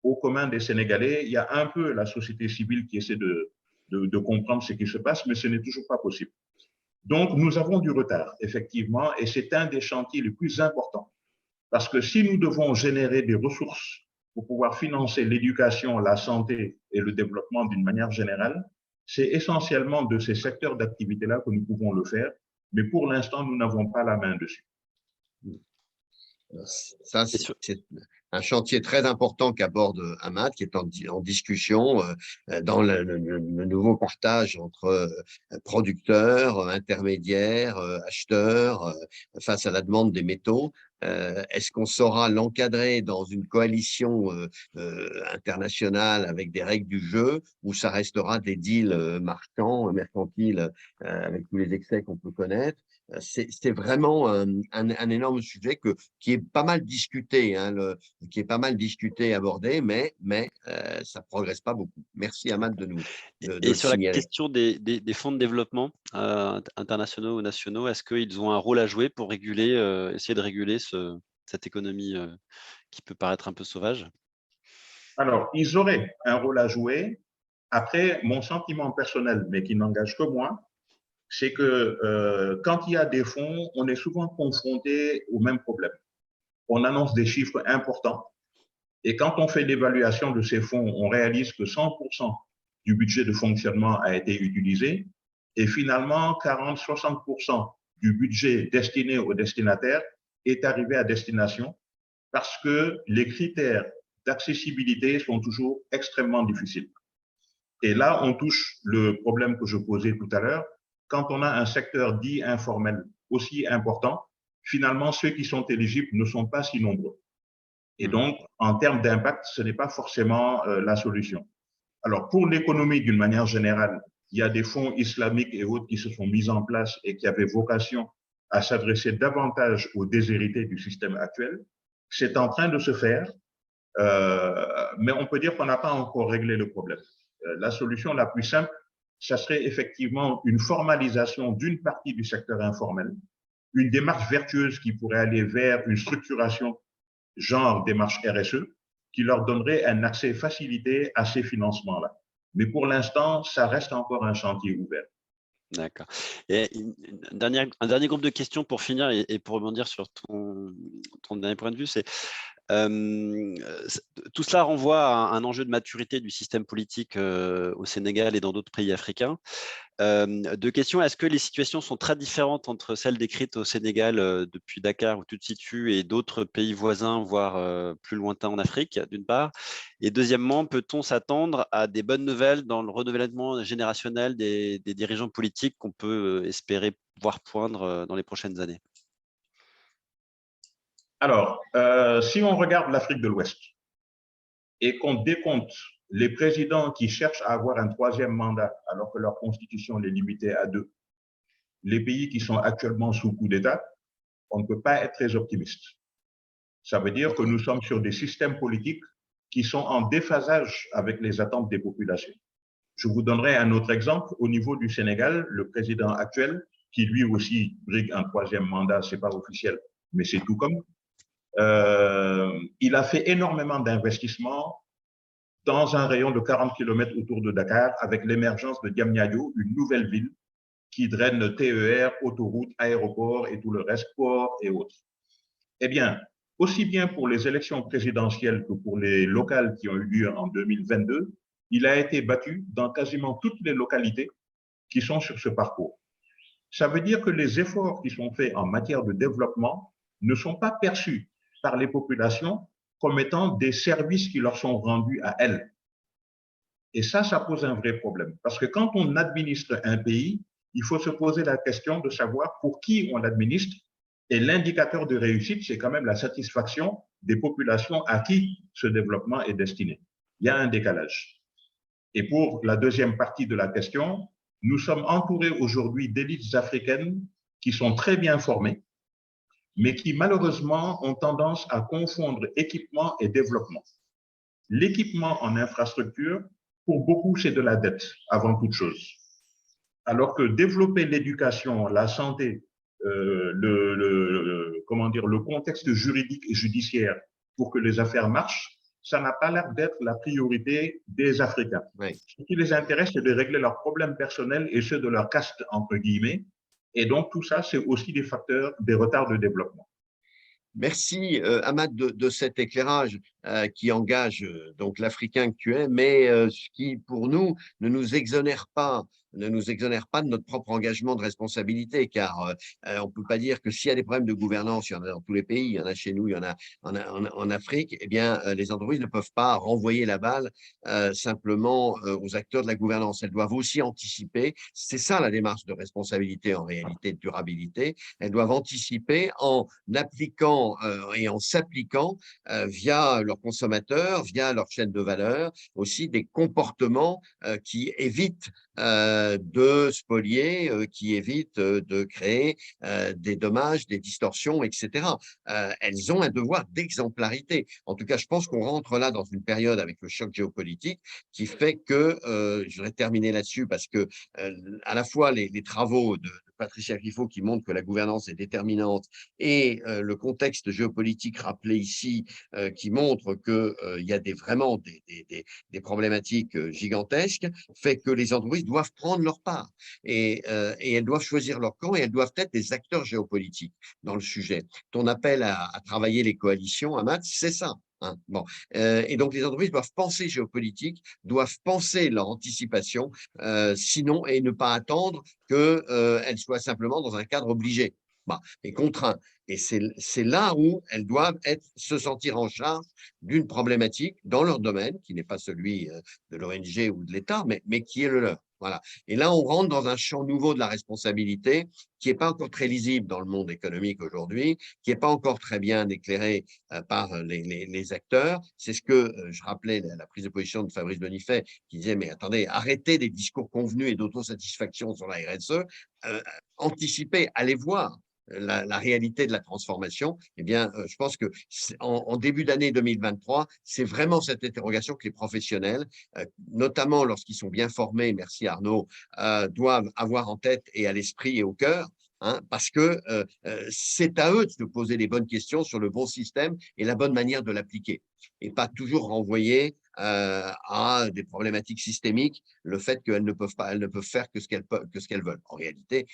au commun des Sénégalais. Il y a un peu la société civile qui essaie de comprendre ce qui se passe, mais ce n'est toujours pas possible. Donc, nous avons du retard, effectivement, et c'est un des chantiers les plus importants. Parce que si nous devons générer des ressources pour pouvoir financer l'éducation, la santé et le développement d'une manière générale, c'est essentiellement de ces secteurs d'activité-là que nous pouvons le faire, mais pour l'instant, nous n'avons pas la main dessus. Ça, c'est un chantier très important qu'aborde Hamad, qui est en discussion dans le nouveau partage entre producteurs, intermédiaires, acheteurs, face à la demande des métaux. Est-ce qu'on saura l'encadrer dans une coalition internationale avec des règles du jeu, ou ça restera des deals marchands, mercantiles, avec tous les excès qu'on peut connaître? C'est vraiment un énorme sujet qui est pas mal discuté, qui est pas mal discuté, abordé, mais ça ne progresse pas beaucoup. Merci Hamad de Et sur la signaler. question des fonds de développement internationaux ou nationaux, est-ce qu'ils ont un rôle à jouer pour réguler, essayer de réguler cette économie qui peut paraître un peu sauvage? Alors, ils auraient un rôle à jouer. Après, mon sentiment personnel, mais qui n'engage que moi, c'est que quand il y a des fonds, on est souvent confronté au même problème. On annonce des chiffres importants et quand on fait l'évaluation de ces fonds, on réalise que 100% du budget de fonctionnement a été utilisé et finalement 40-60% du budget destiné aux destinataires est arrivé à destination parce que les critères d'accessibilité sont toujours extrêmement difficiles. Et là, on touche le problème que je posais tout à l'heure. Quand on a un secteur dit informel aussi important, finalement, ceux qui sont éligibles ne sont pas si nombreux. Et donc, en termes d'impact, ce n'est pas forcément la solution. Alors, pour l'économie d'une manière générale, il y a des fonds islamiques et autres qui se sont mis en place et qui avaient vocation à s'adresser davantage aux déshérités du système actuel. C'est en train de se faire, mais on peut dire qu'on n'a pas encore réglé le problème. La solution la plus simple, ça serait effectivement une formalisation d'une partie du secteur informel, une démarche vertueuse qui pourrait aller vers une structuration genre démarche RSE, qui leur donnerait un accès facilité à ces financements-là. Mais pour l'instant, ça reste encore un chantier ouvert. D'accord. Et un dernier groupe de questions pour finir et pour rebondir sur ton dernier point de vue, c'est tout cela renvoie à un enjeu de maturité du système politique au Sénégal et dans d'autres pays africains. Deux questions. Est-ce que les situations sont très différentes entre celles décrites au Sénégal depuis Dakar, où tu te situes, et d'autres pays voisins, voire plus lointains en Afrique, d'une part? Et deuxièmement, peut-on s'attendre à des bonnes nouvelles dans le renouvellement générationnel des dirigeants politiques qu'on peut espérer voir poindre dans les prochaines années? Alors, si on regarde l'Afrique de l'Ouest et qu'on décompte les présidents qui cherchent à avoir un troisième mandat alors que leur constitution les limitait à 2, les pays qui sont actuellement sous coup d'État, on ne peut pas être très optimiste. Ça veut dire que nous sommes sur des systèmes politiques qui sont en déphasage avec les attentes des populations. Je vous donnerai un autre exemple. Au niveau du Sénégal, le président actuel, qui lui aussi brigue un troisième mandat, ce n'est pas officiel, mais c'est tout comme, Il a fait énormément d'investissements dans un rayon de 40 km autour de Dakar avec l'émergence de Diamniadio, une nouvelle ville qui draine TER, autoroutes, aéroports et tout le reste, ports et autres. Eh bien, aussi bien pour les élections présidentielles que pour les locales qui ont eu lieu en 2022, il a été battu dans quasiment toutes les localités qui sont sur ce parcours. Ça veut dire que les efforts qui sont faits en matière de développement ne sont pas perçus par les populations comme étant des services qui leur sont rendus à elles. Et ça pose un vrai problème. Parce que quand on administre un pays, il faut se poser la question de savoir pour qui on l'administre. Et l'indicateur de réussite, c'est quand même la satisfaction des populations à qui ce développement est destiné. Il y a un décalage. Et pour la deuxième partie de la question, nous sommes entourés aujourd'hui d'élites africaines qui sont très bien formées, mais qui malheureusement ont tendance à confondre équipement et développement. L'équipement en infrastructure, pour beaucoup, c'est de la dette avant toute chose. Alors que développer l'éducation, la santé, le contexte juridique et judiciaire pour que les affaires marchent, ça n'a pas l'air d'être la priorité des Africains. Oui. Ce qui les intéresse, c'est de régler leurs problèmes personnels et ceux de leur caste, entre guillemets. Et donc, tout ça, c'est aussi des facteurs des retards de développement. Merci, Ahmad, de cet éclairage qui engage donc l'Africain que tu es, mais ce qui, pour nous, ne nous exonère pas de notre propre engagement de responsabilité, car on ne peut pas dire que s'il y a des problèmes de gouvernance, il y en a dans tous les pays, il y en a chez nous, il y en a en Afrique, eh bien, les entreprises ne peuvent pas renvoyer la balle simplement aux acteurs de la gouvernance. Elles doivent aussi anticiper. C'est ça la démarche de responsabilité en réalité, de durabilité. Elles doivent anticiper en appliquant et en s'appliquant via leurs consommateurs, via leur chaîne de valeur, aussi des comportements qui évitent de spolier, qui évitent de créer des dommages, des distorsions, etc. Elles ont un devoir d'exemplarité. En tout cas, je pense qu'on rentre là dans une période avec le choc géopolitique qui fait que, je voudrais terminer là-dessus parce que à la fois les travaux de Patricia Grifo qui montrent que la gouvernance est déterminante et le contexte géopolitique rappelé ici qui montre qu'il y a vraiment des problématiques gigantesques, fait que les entreprises doivent prendre leur part et elles doivent choisir leur camp et elles doivent être des acteurs géopolitiques dans le sujet. Ton appel à travailler les coalitions, Ahmad, c'est ça. Hein, bon. Et donc, les entreprises doivent penser géopolitique, doivent penser leur anticipation, sinon, et ne pas attendre qu'elles soient simplement dans un cadre obligé et contraint. Et c'est là où elles doivent se sentir en charge d'une problématique dans leur domaine, qui n'est pas celui de l'ONG ou de l'État, mais qui est le leur. Voilà. Et là, on rentre dans un champ nouveau de la responsabilité qui n'est pas encore très lisible dans le monde économique aujourd'hui, qui n'est pas encore très bien éclairé par les acteurs. C'est ce que je rappelais, la prise de position de Fabrice Bonifay, qui disait, mais attendez, arrêtez des discours convenus et d'autosatisfaction sur la RSE, anticipez, allez voir la réalité de la transformation. Eh bien, je pense que en début d'année 2023, c'est vraiment cette interrogation que les professionnels, notamment lorsqu'ils sont bien formés, merci Arnaud, doivent avoir en tête et à l'esprit et au cœur. Hein, parce que c'est à eux de se poser les bonnes questions sur le bon système et la bonne manière de l'appliquer. Et pas toujours renvoyer à des problématiques systémiques le fait qu'elles ne peuvent faire que ce qu'elles veulent. En réalité,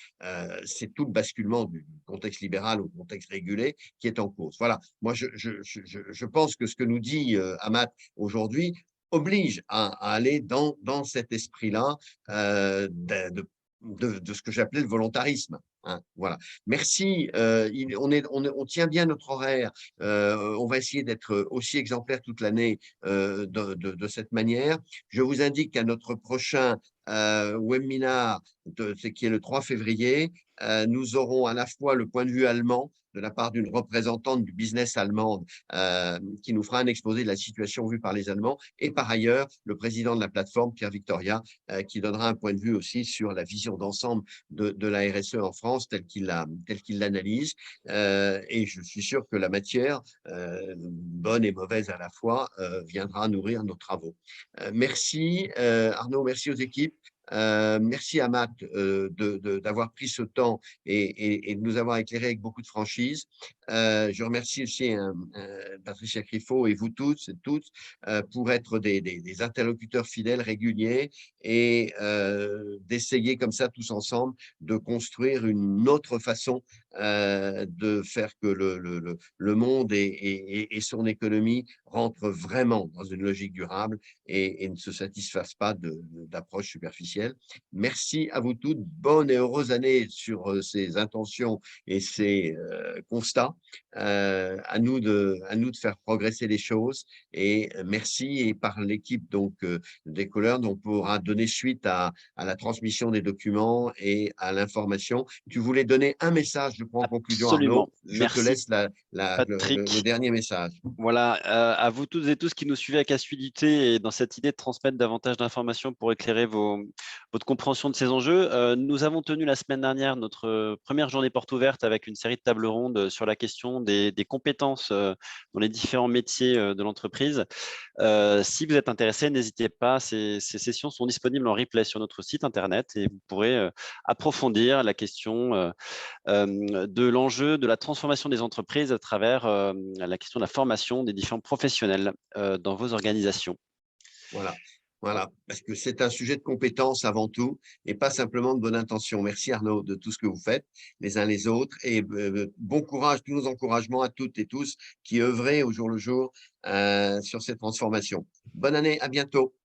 c'est tout le basculement du contexte libéral au contexte régulé qui est en cause. Voilà, moi je pense que ce que nous dit Ahmad aujourd'hui oblige à aller dans cet esprit-là de ce que j'appelais le volontarisme. Hein, voilà. Merci. On tient bien notre horaire. On va essayer d'être aussi exemplaire toute l'année de cette manière. Je vous indique qu'à notre prochain webinar, qui est le 3 février, nous aurons à la fois le point de vue allemand de la part d'une représentante du business allemande qui nous fera un exposé de la situation vue par les Allemands et par ailleurs le président de la plateforme, Pierre Victoria, qui donnera un point de vue aussi sur la vision d'ensemble de la RSE en France telle qu'il l'analyse. Et je suis sûr que la matière, bonne et mauvaise à la fois, viendra nourrir nos travaux. Merci Arnaud, merci aux équipes. Merci à Matt d'avoir pris ce temps et de nous avoir éclairé avec beaucoup de franchise. Je remercie aussi Patricia Criffo et vous tous et toutes pour être des interlocuteurs fidèles, réguliers et d'essayer comme ça tous ensemble de construire une autre façon de faire que le monde et son économie rentrent vraiment dans une logique durable et ne se satisfassent pas d'approches superficielles. Merci à vous toutes. Bonne et heureuse année sur ces intentions et ces constats. À nous de faire progresser les choses. Et merci. Et par l'équipe des Couleurs, on pourra donner suite à la transmission des documents et à l'information. Tu voulais donner un message, je crois, en conclusion, Absolument. Arnaud. Je te laisse Patrick. le dernier message. Voilà, à vous toutes et tous qui nous suivez avec assiduité et dans cette idée de transmettre davantage d'informations pour éclairer votre compréhension de ces enjeux. Nous avons tenu la semaine dernière notre première journée porte ouverte avec une série de tables rondes sur la question des compétences dans les différents métiers de l'entreprise. Si vous êtes intéressé, n'hésitez pas, ces sessions sont disponibles en replay sur notre site internet et vous pourrez approfondir la question de l'enjeu de la transformation des entreprises à travers la question de la formation des différents professionnels dans vos organisations. Voilà, parce que c'est un sujet de compétence avant tout et pas simplement de bonne intention. Merci Arnaud de tout ce que vous faites les uns les autres et bon courage, tous nos encouragements à toutes et tous qui œuvrez au jour le jour sur cette transformation. Bonne année, à bientôt.